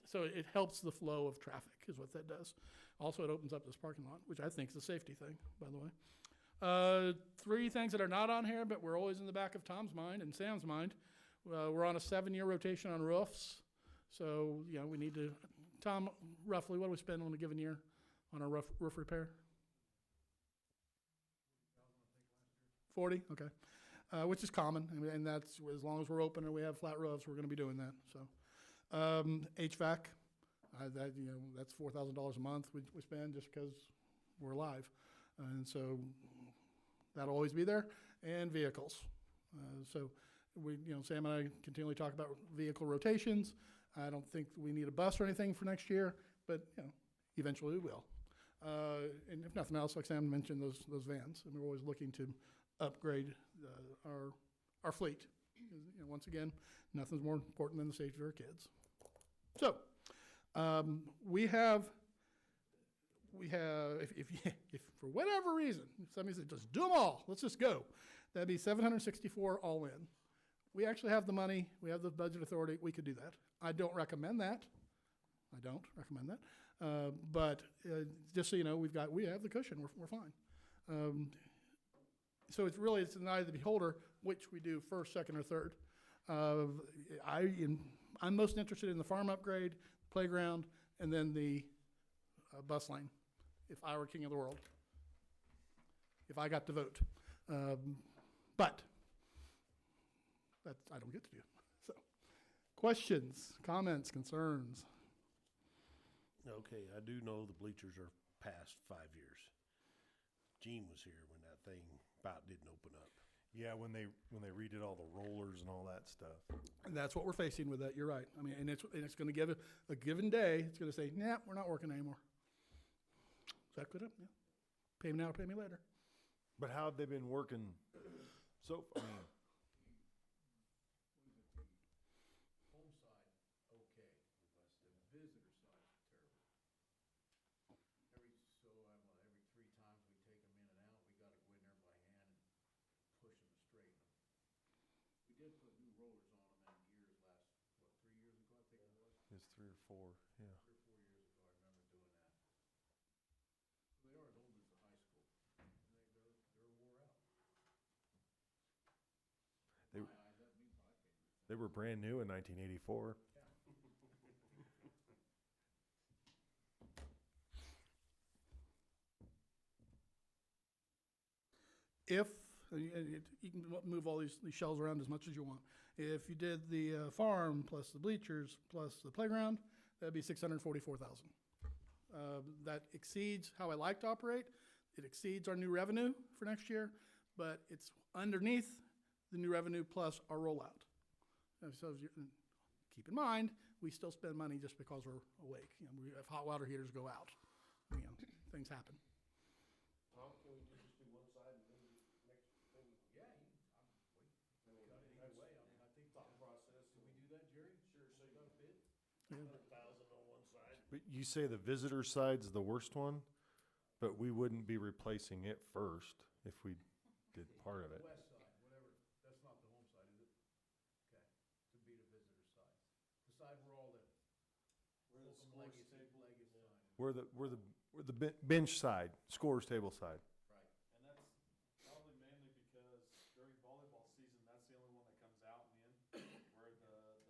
So it helps the flow of traffic is what that does. Also, it opens up this parking lot, which I think is a safety thing, by the way. 3 things that are not on here, but we're always in the back of Tom's mind and Sam's mind. We're on a 7-year rotation on roofs. So, we need to, Tom, roughly, what do we spend on a given year on our roof repair? 40, okay. Which is common, and that's, as long as we're open and we have flat roofs, we're gonna be doing that, so. HVAC, that's $4,000 a month we spend just because we're alive. And so that'll always be there. And vehicles. So Sam and I continually talk about vehicle rotations. I don't think we need a bus or anything for next year, but eventually we will. And if nothing else, like Sam mentioned, those vans. And we're always looking to upgrade our fleet. Once again, nothing's more important than the safety of our kids. So, we have, if for whatever reason, somebody said, just do them all, let's just go. That'd be 764 all in. We actually have the money, we have the budget authority, we could do that. I don't recommend that. But just so you know, we have the cushion, we're fine. So it's an eye of the beholder, which we do first, second, or third. I'm most interested in the farm upgrade, playground, and then the bus lane, if I were king of the world, if I got to vote. But that I don't get to do. So, questions, comments, concerns?
Okay, I do know the bleachers are past 5 years. Gene was here when that thing about didn't open up.
Yeah, when they redid all the rollers and all that stuff.
And that's what we're facing with that. You're right. I mean, and it's going to give a given day. It's going to say, nah, we're not working anymore. Is that good? Yeah. Pay me now, pay me later.
But how have they been working? So, I mean,
Home side, okay, but the visitor side's terrible. Every 3 times we take them in and out, we gotta go in there by hand and push them and straighten them. We did put new rollers on them and gears last, 3 years ago, I think it was?
it's 3 or 4, yeah.
3 or 4 years ago, I remember doing that. They are as old as the high school, and they're wore out.
They-
My eyes, that means I can't do
They were brand new in 1984.
If you can move all these shells around as much as you want. If you did the farm plus the bleachers plus the playground, that'd be $644,000. That exceeds how I like to operate. It exceeds our new revenue for next year, but it's underneath the new revenue plus our rollout. So keep in mind, we still spend money just because we're awake. We have hot water heaters go out. Things happen.
Tom, can we just do one side and then next thing?
Yeah, I'm cut it either way. I mean, I think thought process. Can we do that, Jerry? Sure. So you got a bid?
100,000 on one side.
But you say the visitor side's the worst one, but we wouldn't be replacing it first if we did part of it.
West side, whatever, that's not the home side, is it? Okay, to be the visitor side. The side where all the Holcomb Legacy sign.
We're the bench side, scores table side.
Right.
And that's probably mainly because during volleyball season, that's the only one that comes out and in, where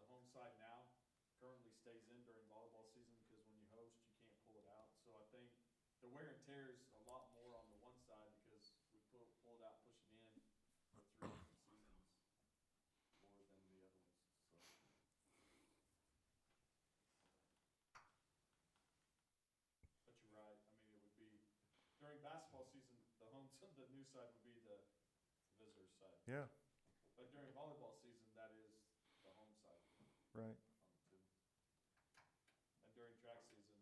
the home side now currently stays in during volleyball season, because when you host, you can't pull it out. So I think the wear and tear is a lot more on the one side, because new side would be the visitor side.
Yeah,
But during volleyball season, that is the home side
right.
on the two. And during track season,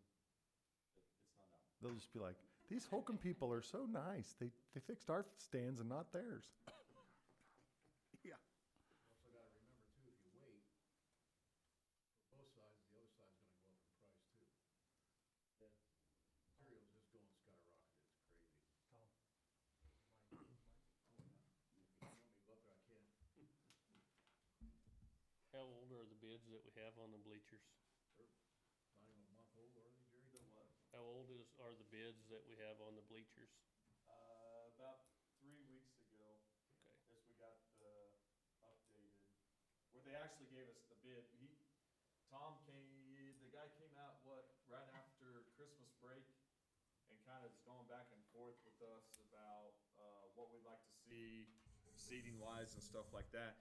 it's not that.
They'll just be like, these Holcomb people are so nice. They fixed our stands and not theirs.
You also gotta remember too, if you wait, for both sides, the other side's gonna go up in price too.
Yeah.
Materials just going skyrocketed, it's crazy.
Tom.
Oh, yeah. If you want me to go up there, I can.
How old are the bids that we have on the bleachers?
Not even a month old, are they, Jerry?
The what?
How old are the bids that we have on the bleachers?
About 3 weeks ago,
Okay.
as we got the updated, where they actually gave us the bid. The guy came out, right after Christmas break, and kind of is going back and forth with us about, what we'd like to see seating wise and stuff like that.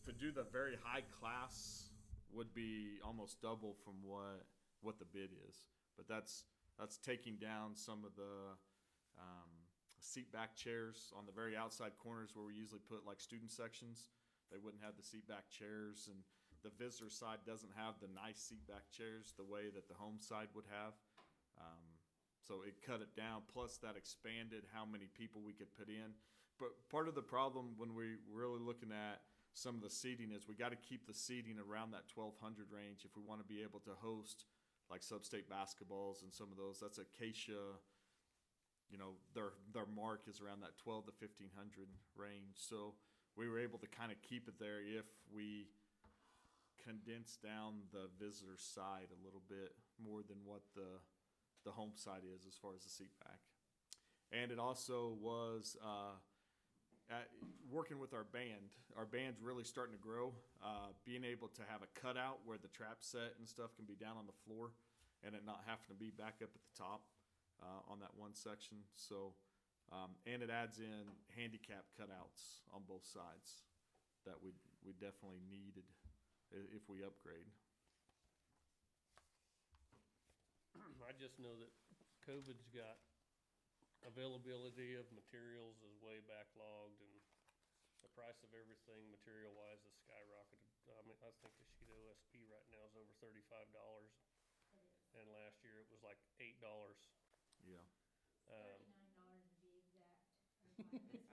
To do the very high class would be almost double from what the bid is. But that's taking down some of the seat back chairs on the very outside corners where we usually put like student sections. They wouldn't have the seat back chairs, and the visitor side doesn't have the nice seat back chairs the way that the home side would have. So it cut it down, plus that expanded how many people we could put in. But part of the problem when we're really looking at some of the seating is we got to keep the seating around that 1,200 range if we want to be able to host like sub-state basketballs and some of those. That's Acacia, their mark is around that 12 to 1,500 range. So we were able to kind of keep it there if we condense down the visitor side a little bit more than what the home side is as far as the seat back. And it also was working with our band. Our band's really starting to grow. Being able to have a cutout where the trap set and stuff can be down on the floor and it not having to be back up at the top on that one section. So, and it adds in handicap cutouts on both sides that we definitely needed if we upgrade.
I just know that COVID's got availability of materials is way backlogged, and the price of everything material-wise has skyrocketed. I mean, I think the sheet OSB right now is over $35, and last year it was like $8.
Yeah.
$39 to be exact.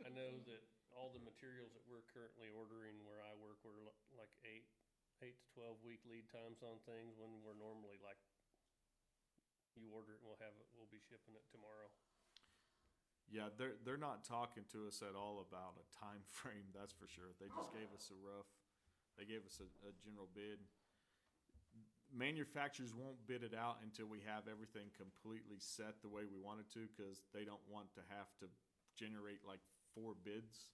I know that all the materials that we're currently ordering where I work, we're like 8 to 12 week lead times on things when we're normally like, you order it and we'll be shipping it tomorrow.
Yeah, they're not talking to us at all about a time frame, that's for sure. They just gave us they gave us a general bid. Manufacturers won't bid it out until we have everything completely set the way we want it to, because they don't want to have to generate like 4 bids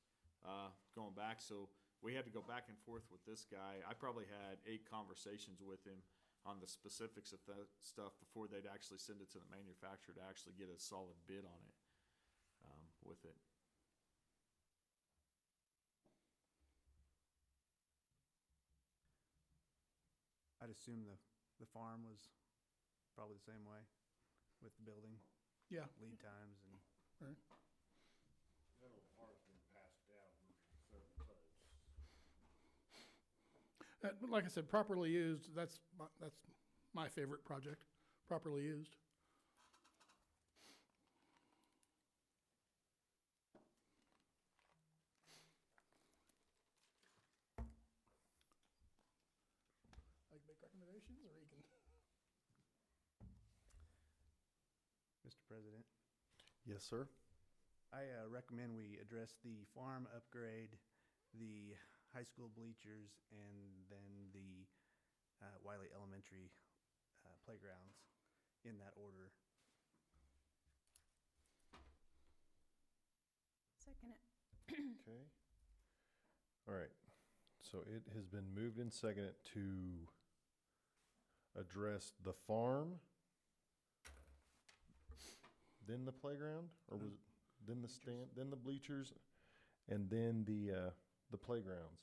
going back. So we had to go back and forth with this guy. I probably had 8 conversations with him on the specifics of that stuff before they'd actually send it to the manufacturer to actually get a solid bid on it with it.
I'd assume the farm was probably the same way with the building,
Yeah.
lead times and.
Right.
That old farm's been passed down several times.
Like I said, properly used, that's my favorite project, properly used. I can make recommendations, or you can.
Mr. President,
Yes, sir.
I recommend we address the farm upgrade, the high school bleachers, and then the Wiley Elementary playgrounds in that order.
Second it.
Okay. All right. So it has been moved and seconded to address the farm, then the playground, or was it then the stand, then the bleachers, and then the playgrounds?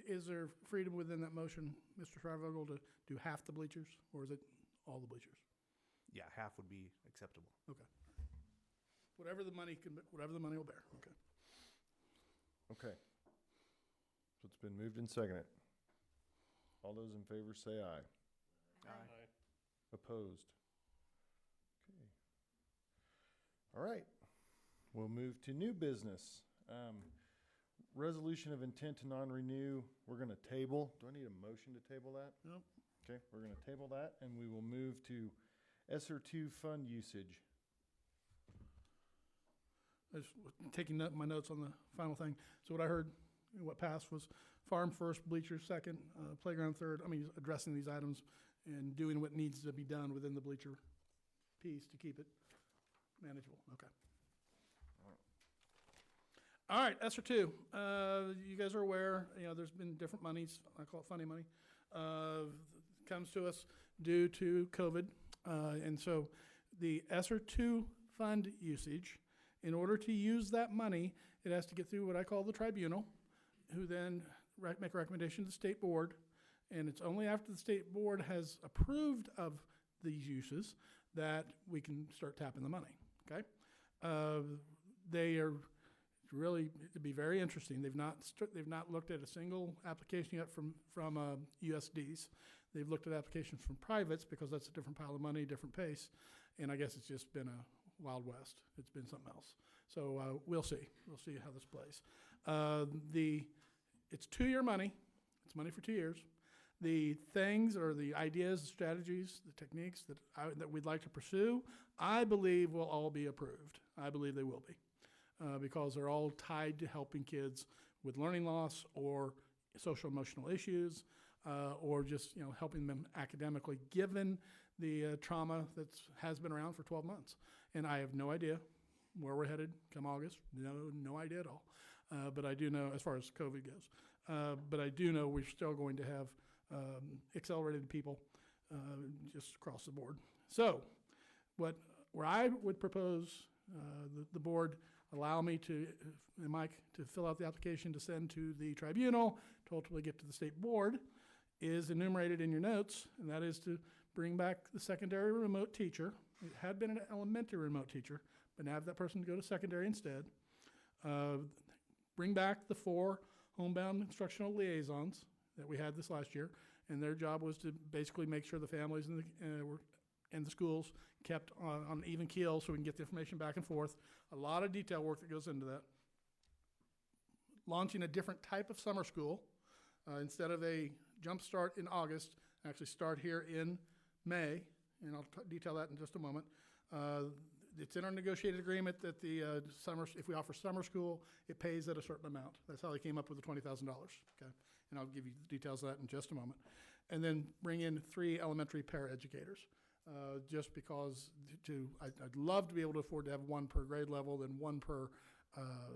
Is there freedom within that motion, Mr. Schreivogel, to do half the bleachers, or is it all the bleachers?
Yeah, half would be acceptable.
Okay. whatever the money will bear, okay.
Okay. So it's been moved and seconded. All those in favor say aye.
Aye.
Opposed? Okay. All right. We'll move to new business. Resolution of intent to non-renew, we're gonna table. Do I need a motion to table that?
Nope.
Okay, we're gonna table that, and we will move to ESSER2 fund usage.
I was taking my notes on the final thing. So what I heard, what passed was farm first, bleachers second, playground third. I mean, addressing these items and doing what needs to be done within the bleacher piece to keep it manageable. Okay. All right, ESSER 2. You guys are aware, there's been different monies, I call it funny money, comes to us due to COVID. And so the ESSER 2 fund usage, in order to use that money, it has to get through what I call the tribunal, who then make a recommendation to the state board. And it's only after the state board has approved of these uses that we can start tapping the money, okay? They are really, it'd be very interesting. They've not looked at a single application yet from USDs. They've looked at applications from privates because that's a different pile of money, different pace. And I guess it's just been a Wild West. It's been something else. So we'll see. We'll see how this plays. It's 2-year money. It's money for 2 years. The things or the ideas, the strategies, the techniques that we'd like to pursue, I believe will all be approved. I believe they will be. Because they're all tied to helping kids with learning loss or social emotional issues, or just helping them academically, given the trauma that has been around for 12 months. And I have no idea where we're headed come August. No idea at all. But I do know, as far as COVID goes, but I do know we're still going to have accelerated people just across the board. So, where I would propose the board allow me to, and Mike, to fill out the application to send to the tribunal to ultimately get to the state board is enumerated in your notes, and that is to bring back the secondary remote teacher. It had been an elementary remote teacher, but now have that person go to secondary instead. Bring back the 4 homebound instructional liaisons that we had this last year, and their job was to basically make sure the families and the schools kept on an even keel so we can get the information back and forth. A lot of detail work that goes into that. Launching a different type of summer school. Instead of a jump start in August, actually start here in May, and I'll detail that in just a moment. It's in our negotiated agreement that if we offer summer school, it pays at a certain amount. That's how they came up with the $20,000, okay? And I'll give you the details of that in just a moment. And then bring in 3 elementary paraeducators. Just because I'd love to be able to afford to have 1 per grade level, then 1 per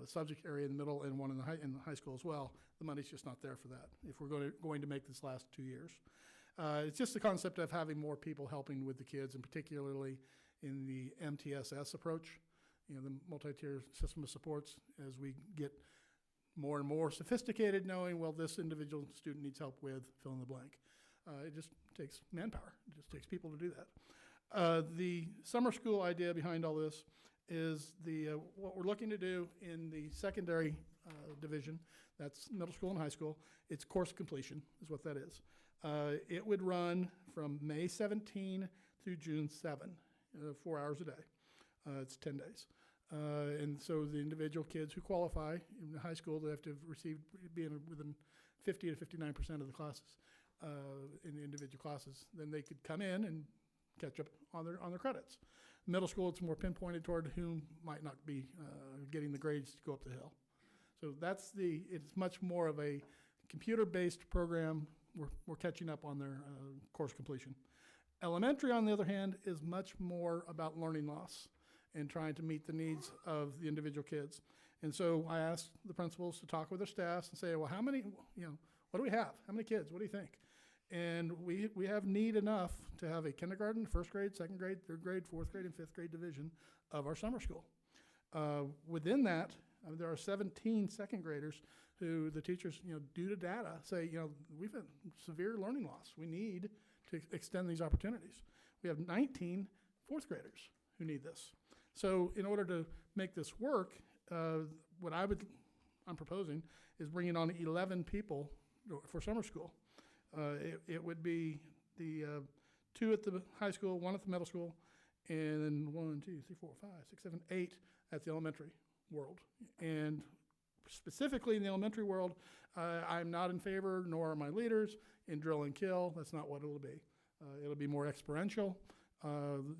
subject area in the middle, and 1 in the high school as well. The money's just not there for that if we're going to make this last 2 years. It's just the concept of having more people helping with the kids, and particularly in the MTSS approach, the multi-tier system of supports, as we get more and more sophisticated, knowing, well, this individual student needs help with fill in the blank. It just takes manpower. It just takes people to do that. The summer school idea behind all this is what we're looking to do in the secondary division. That's middle school and high school. It's course completion is what that is. It would run from May 17 through June 7, 4 hours a day. It's 10 days. And so the individual kids who qualify in the high school, they have to be within 50 to 59% of the classes. In the individual classes, then they could come in and catch up on their credits. Middle school, it's more pinpointed toward who might not be getting the grades to go up the hill. So it's much more of a computer-based program. We're catching up on their course completion. Elementary, on the other hand, is much more about learning loss and trying to meet the needs of the individual kids. And so I asked the principals to talk with their staffs and say, well, how many, what do we have? How many kids? What do you think? And we have need enough to have a kindergarten, first grade, second grade, third grade, fourth grade, and fifth grade division of our summer school. Within that, there are 17 second graders who the teachers, due to data, say, we've had severe learning loss. We need to extend these opportunities. We have 19 fourth graders who need this. So in order to make this work, what I'm proposing is bringing on 11 people for summer school. It would be the 2 at the high school, 1 at the middle school, and then 1, 2, 3, 4, 5, 6, 7, 8 at the elementary world. And specifically in the elementary world, I'm not in favor, nor are my leaders, in drill and kill. That's not what it'll be. It'll be more experiential,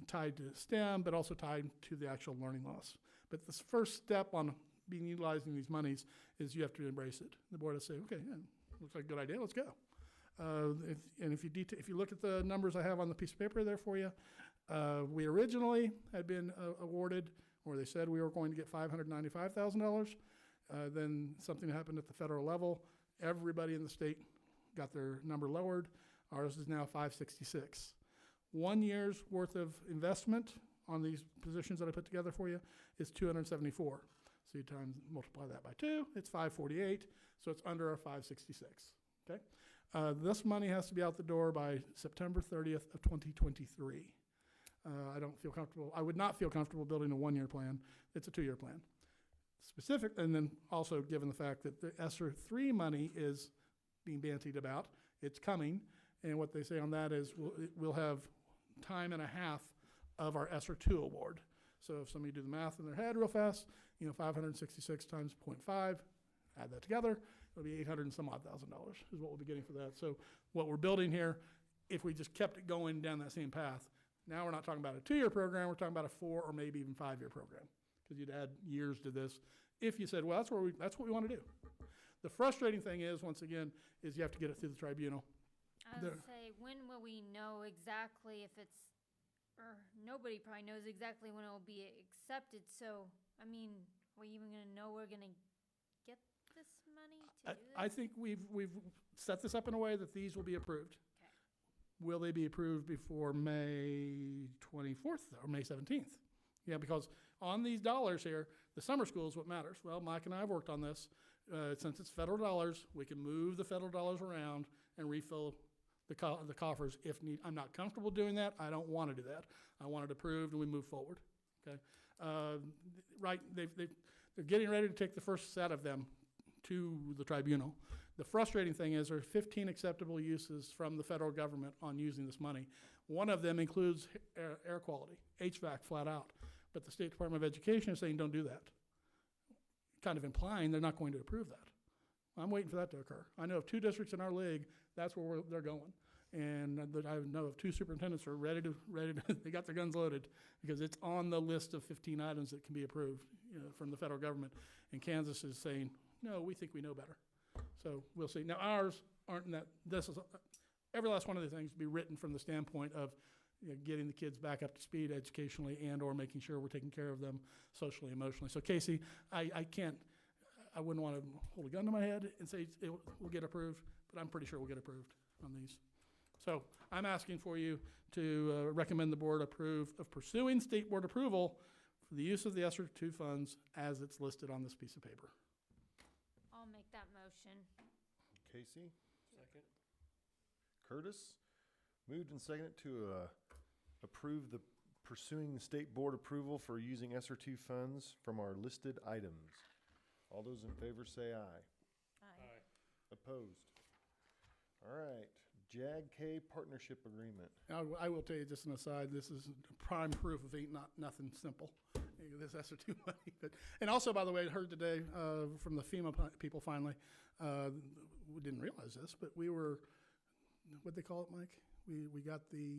tied to STEM, but also tied to the actual learning loss. But the first step on utilizing these monies is you have to embrace it. The board will say, okay, yeah, looks like a good idea, let's go. If you look at the numbers I have on the piece of paper there for you, we originally had been awarded, or they said we were going to get $595,000. Then something happened at the federal level. Everybody in the state got their number lowered. Ours is now 566. 1 year's worth of investment on these positions that I put together for you is 274. So you multiply that by 2, it's 548. So it's under our 566. Okay. This money has to be out the door by September 30th of 2023. I don't feel comfortable. I would not feel comfortable building a 1-year plan. It's a 2-year plan. Specific, and then also given the fact that the ESSER 3 money is being bantied about, it's coming, and what they say on that is we'll have time and a half of our ESSER 2 award. So if somebody do the math in their head real fast, 566 times 0.5, add that together, it'll be $800 and some odd thousand is what we'll be getting for that. So what we're building here, if we just kept it going down that same path, now we're not talking about a 2-year program, we're talking about a 4 or maybe even 5-year program, because you'd add years to this. If you said, well, that's what we want to do. The frustrating thing is, once again, is you have to get it through the tribunal.
I would say, when will we know exactly if it's, or nobody probably knows exactly when it will be accepted. So, I mean, are we even going to know we're going to get this money to do this?
I think we've set this up in a way that these will be approved.
Okay.
Will they be approved before May 24th or May 17th? Yeah, because on these dollars here, the summer school is what matters. Well, Mike and I have worked on this. Since it's federal dollars, we can move the federal dollars around and refill the coffers if need. I'm not comfortable doing that. I don't want to do that. I want it approved and we move forward. Okay. Right. They're getting ready to take the first set of them to the tribunal. The frustrating thing is there are 15 acceptable uses from the federal government on using this money. One of them includes air quality, HVAC flat out. But the State Department of Education is saying don't do that, kind of implying they're not going to approve that. I'm waiting for that to occur. I know of 2 districts in our league, that's where they're going. And I know of 2 superintendents who are ready to they got their guns loaded, because it's on the list of 15 items that can be approved from the federal government. And Kansas is saying, no, we think we know better. So we'll see. Now ours aren't that, this is, every last one of these things will be written from the standpoint of getting the kids back up to speed educationally and or making sure we're taking care of them socially, emotionally. So Casey, I wouldn't want to hold a gun to my head and say it will get approved, but I'm pretty sure we'll get approved on these. So I'm asking for you to recommend the board approve of pursuing state board approval for the use of the ESSER 2 funds as it's listed on this piece of paper.
I'll make that motion.
Casey?
Second.
Curtis? Moved and seconded to approve the pursuing state board approval for using ESSER 2 funds from our listed items. All those in favor say aye.
Aye.
Opposed? All right. Jag K Partnership Agreement.
I will tell you just an aside, this is prime proof of nothing simple. This ESSER 2 money. And also, by the way, I heard today from the FEMA people finally, we didn't realize this, but we were, what'd they call it, Mike? We got the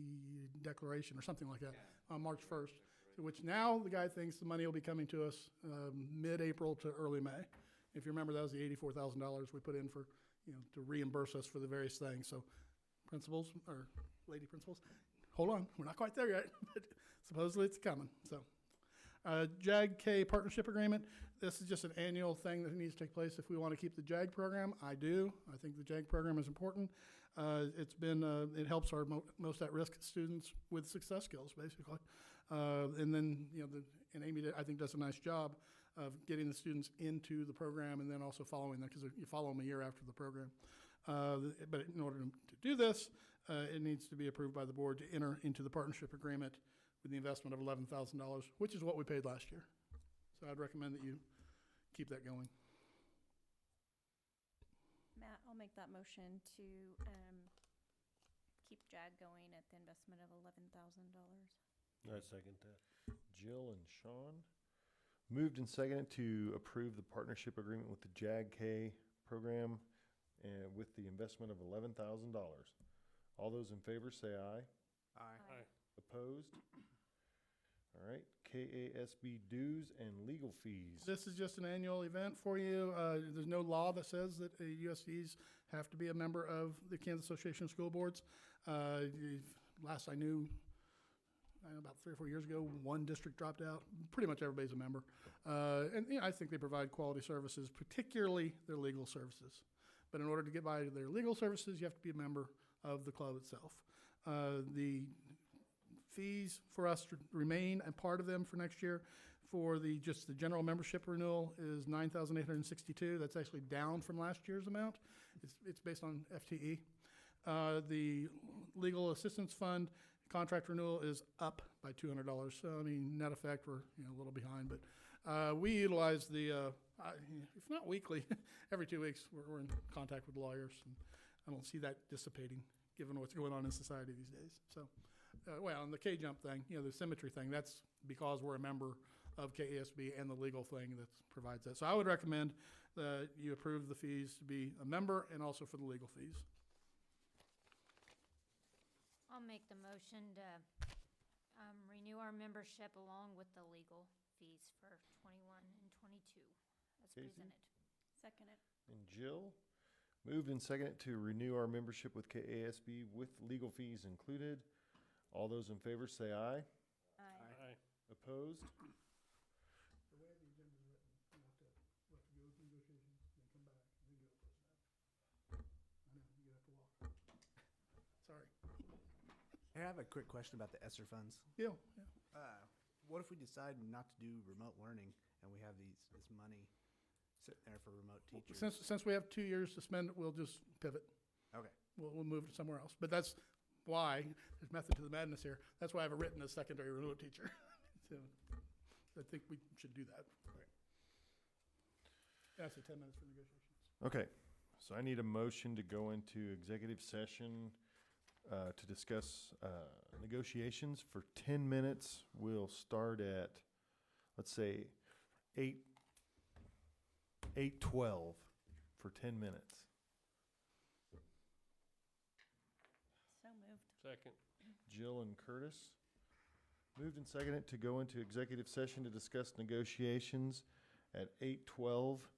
declaration or something like that on March 1st, which now the guy thinks the money will be coming to us mid-April to early May. If you remember, that was the $84,000 we put in for, to reimburse us for the various things. So principals, or lady principals, hold on, we're not quite there yet, but supposedly it's coming. So Jag K Partnership Agreement, this is just an annual thing that needs to take place if we want to keep the JAG program. I do. I think the JAG program is important. It's been, it helps our most at-risk students with success skills, basically. And then, and Amy, I think, does a nice job of getting the students into the program and then also following them, because you follow them a year after the program. But in order to do this, it needs to be approved by the board to enter into the partnership agreement with the investment of $11,000, which is what we paid last year. So I'd recommend that you keep that going.
Matt, I'll make that motion to keep JAG going at the investment of $11,000.
I second that.
Jill and Sean. Moved and seconded to approve the partnership agreement with the Jag K program and with the investment of $11,000. All those in favor say aye.
Aye.
Opposed? All right, KASB dues and legal fees.
This is just an annual event for you. There's no law that says that USCs have to be a member of the Kansas Association of School Boards. Last I knew, about 3 or 4 years ago, one district dropped out. Pretty much everybody's a member. And I think they provide quality services, particularly their legal services. But in order to get by their legal services, you have to be a member of the club itself. The fees for us to remain a part of them for next year for just the general membership renewal is $9,862. That's actually down from last year's amount. It's based on FTE. The legal assistance fund contract renewal is up by $200. So I mean, net effect, we're a little behind, but we utilize the if not weekly, every 2 weeks we're in contact with lawyers, and I don't see that dissipating given what's going on in society these days. So. Well, and the K-Jump thing, the symmetry thing, that's because we're a member of KASB and the legal thing that provides that. So I would recommend that you approve the fees to be a member and also for the legal fees.
I'll make the motion to renew our membership along with the legal fees for 21 and 22 as
Casey?
presented.
Second it.
And Jill. Moved and seconded to renew our membership with KASB with legal fees included. All those in favor say aye.
Aye.
Opposed?
The way the agenda is written, you have to go through negotiations, then come back, and then go to personnel. I know, you have to walk. Sorry.
Hey, I have a quick question about the ESSER funds.
Yeah.
What if we decide not to do remote learning and we have this money sitting there for remote teachers?
Since we have 2 years to spend, we'll just pivot.
Okay.
We'll move to somewhere else. But that's why, there's method to the madness here, that's why I have a written as secondary remote teacher. So I think we should do that. Yeah, so 10 minutes for negotiations.
Okay, so I need a motion to go into executive session to discuss negotiations for 10 minutes. We'll start at, let's say, 8:12 for 10 minutes.
So moved.
Second.
Jill and Curtis. Moved and seconded to go into executive session to discuss negotiations at 8:12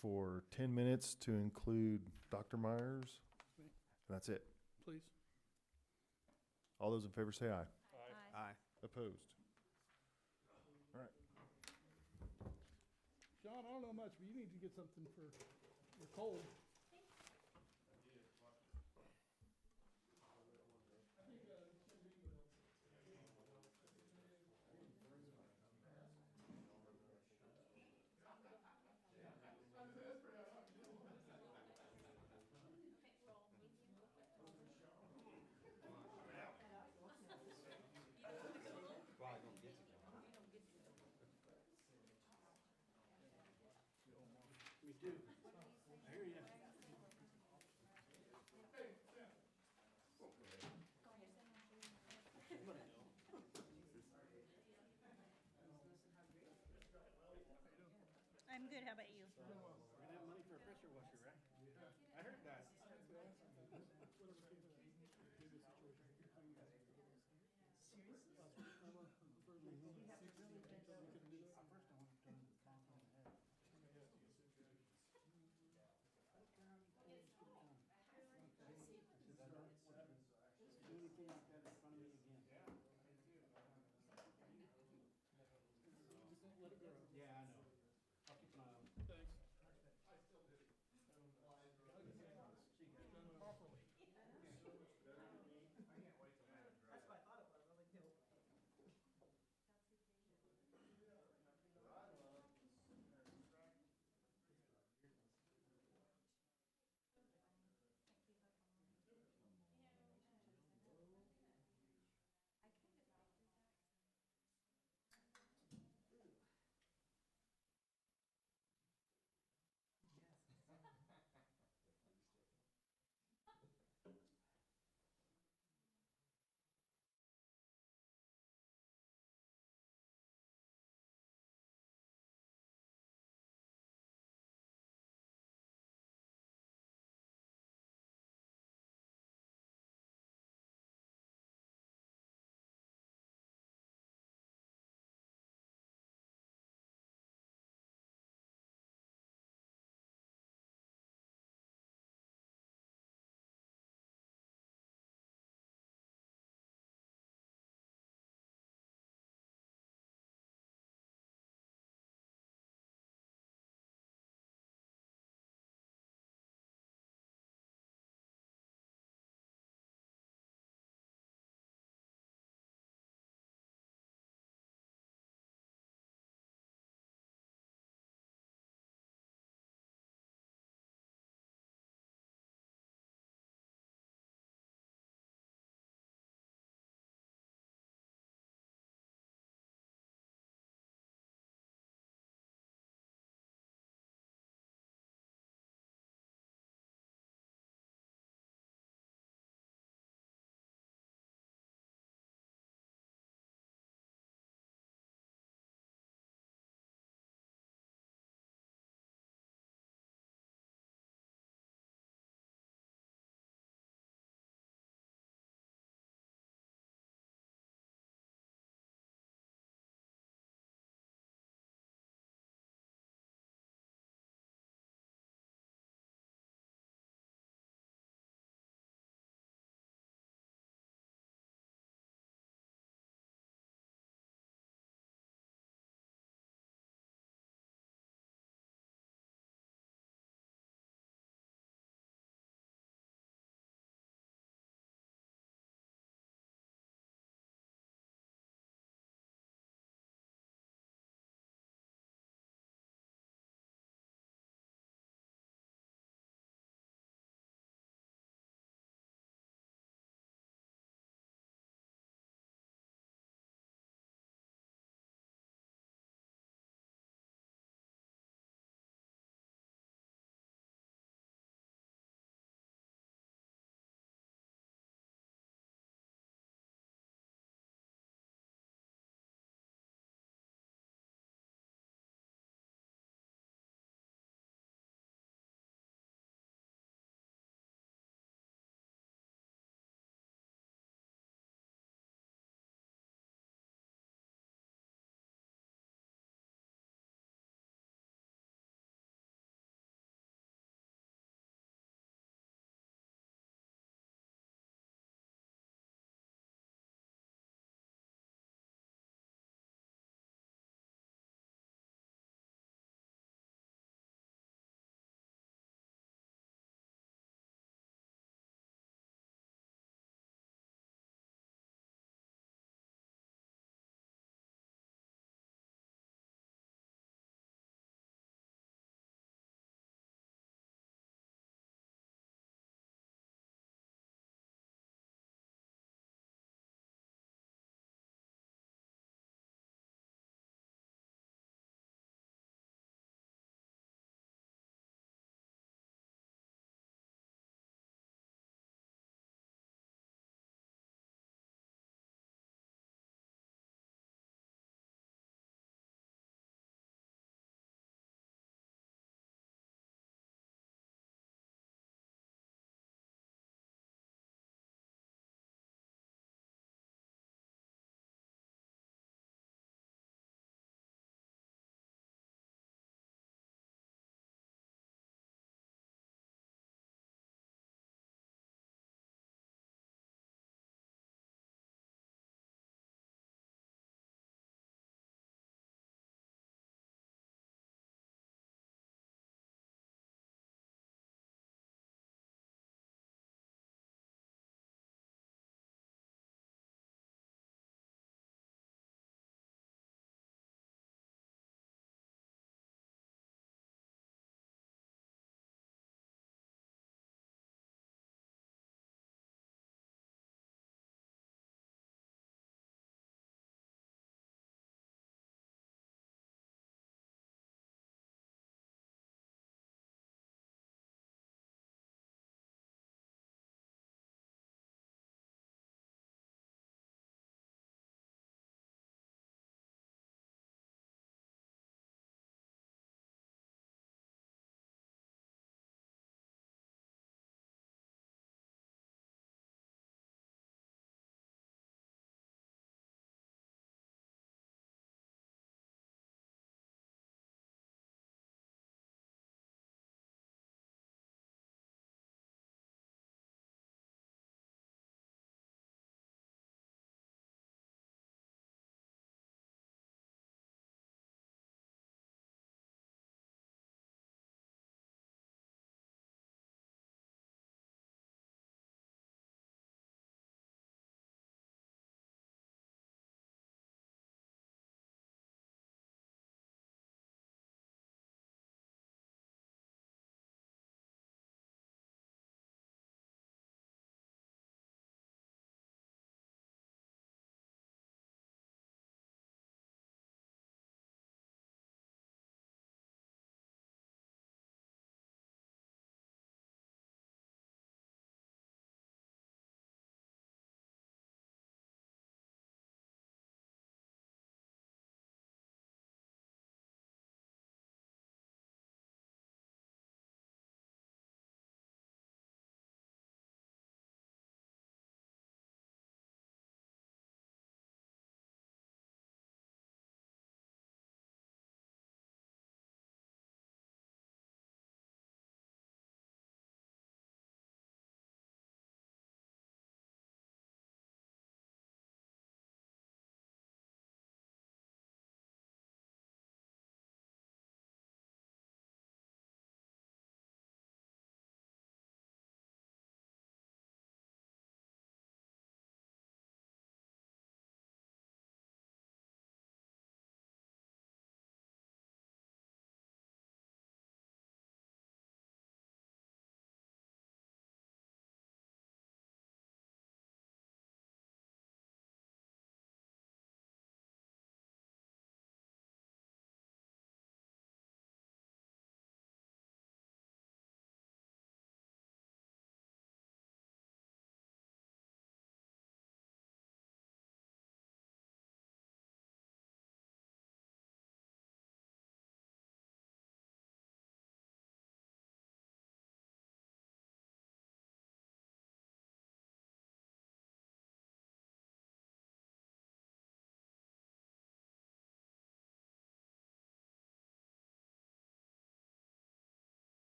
for 10 minutes to include Dr. Myers.
Me.
And that's it.
Please.
All those in favor say aye.
Aye.
Aye.
Opposed? All right.
John, I don't know much, but you need to get something for your cold.
Me too. I hear ya.
I'm good. How about you?
We're gonna have money for a pressure washer, right? I heard that. Do anything like that in front of me again. Yeah, I know. I'll keep an eye on it.
Thanks.
That's what I thought it was. I was like, no.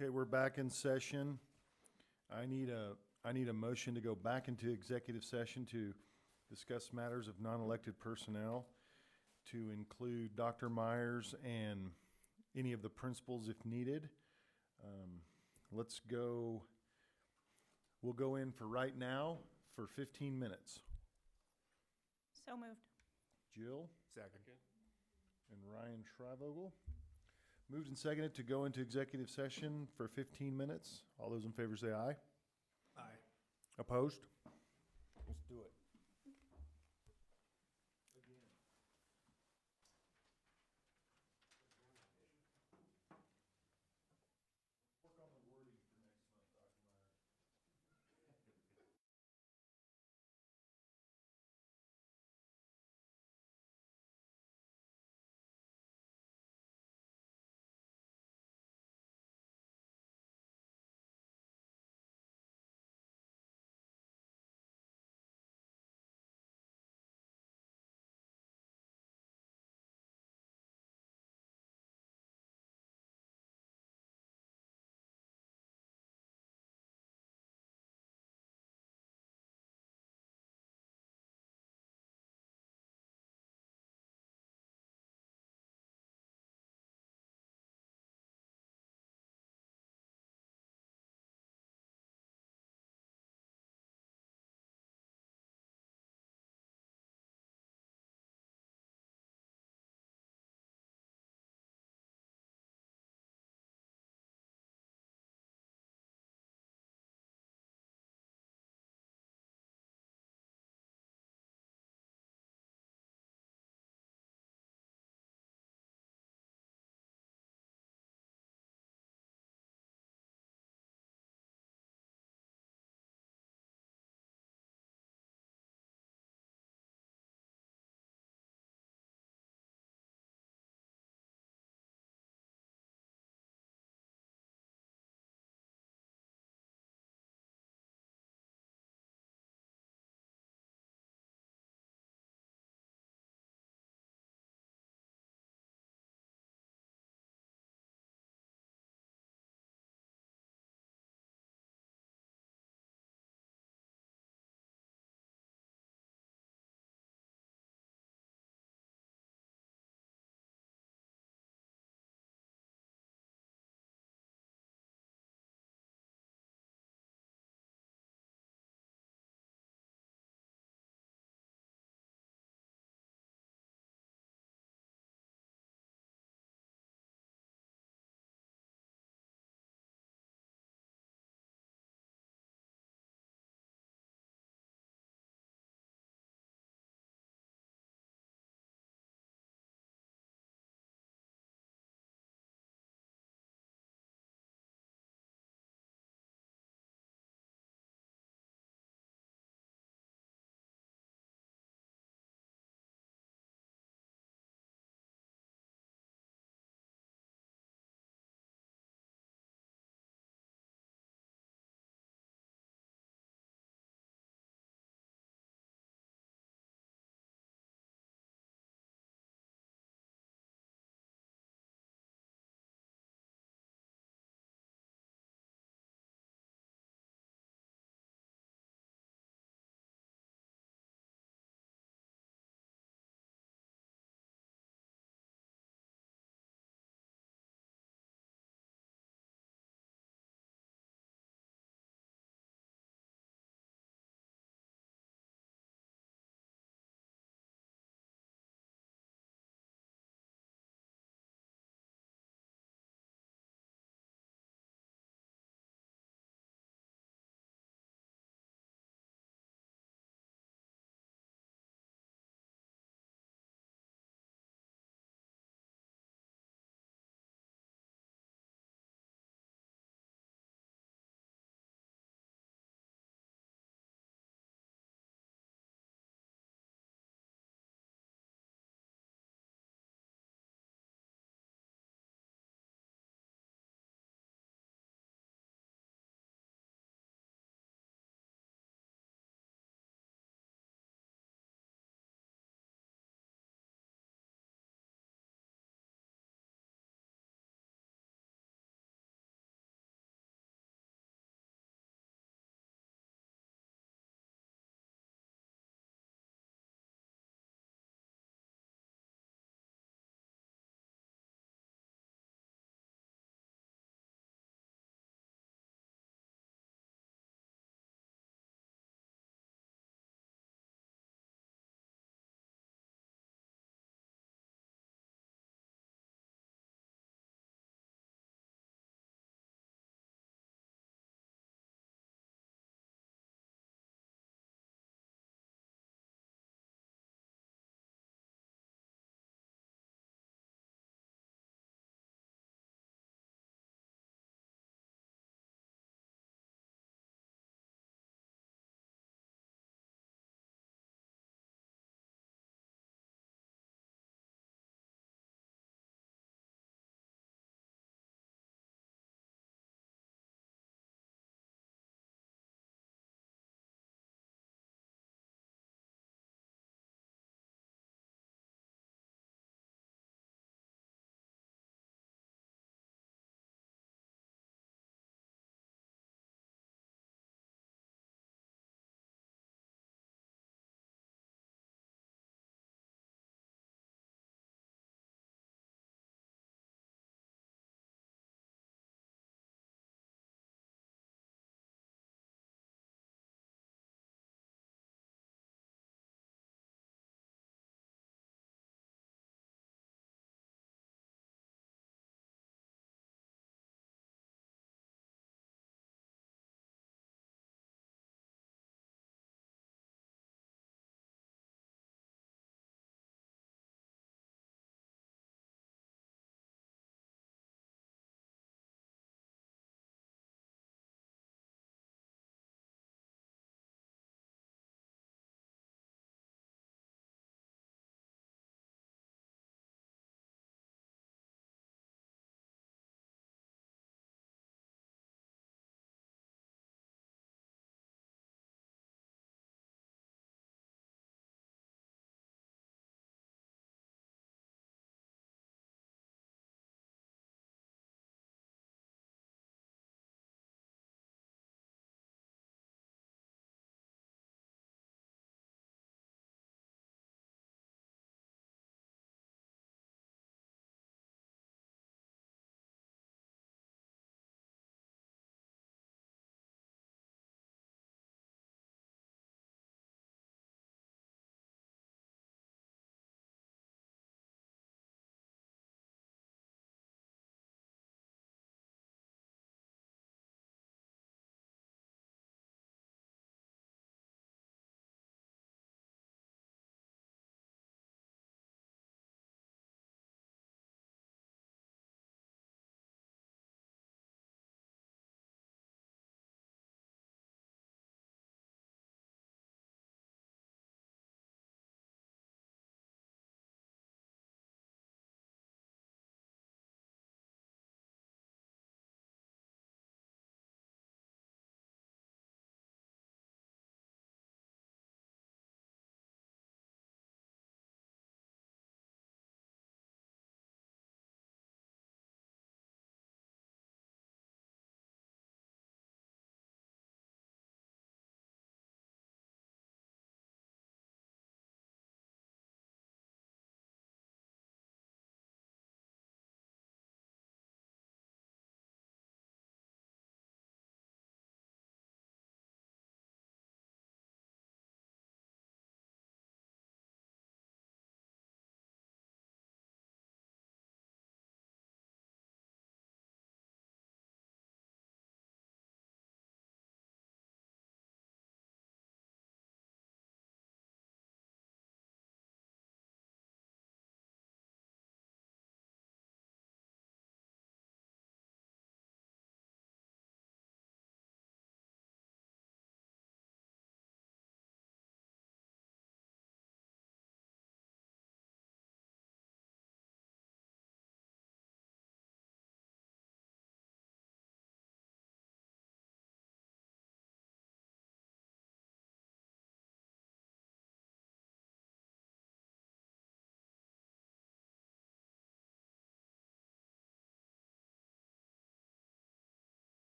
Okay, we're back in session. I need a motion to go back into executive session to discuss matters of non-elected personnel, to include Dr. Myers and any of the principals if needed. Let's go, we'll go in for right now for 15 minutes.
So moved.
Jill
Second.
and Ryan Shrivogel. Moved and seconded to go into executive session for 15 minutes. All those in favor say aye.
Aye.
Opposed? Let's do it.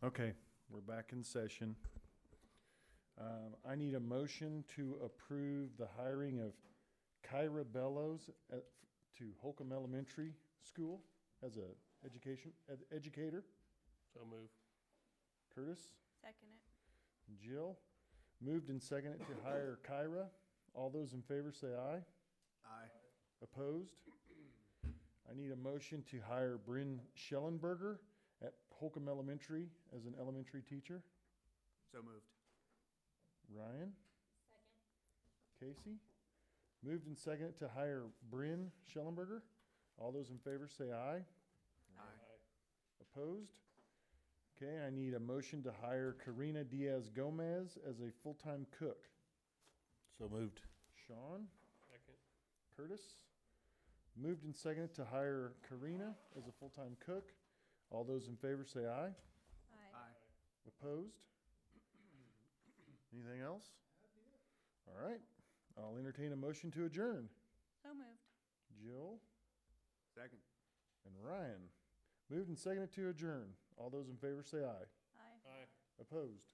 Okay, we're back in session. I need a motion to approve the hiring of Kyra Bellows to Holcomb Elementary School as a educator.
So move.
Curtis,
Second it.
Jill, moved and seconded to hire Kyra. All those in favor say aye.
Aye.
Opposed? I need a motion to hire Bryn Schellenberger at Holcomb Elementary as an elementary teacher.
So moved.
Ryan? Second. Casey? Moved and seconded to hire Bryn Schellenberger. All those in favor say aye.
Aye.
Opposed? Okay, I need a motion to hire Karina Diaz Gomez as a full-time cook.
So moved.
Sean?
Second.
Curtis? Moved and seconded to hire Karina as a full-time cook. All those in favor say aye.
Aye.
Opposed? Anything else? All right, I'll entertain a motion to adjourn.
So moved.
Jill
Second.
and Ryan. Moved and seconded to adjourn. All those in favor say aye.
Aye.
Aye.
Opposed?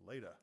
Later.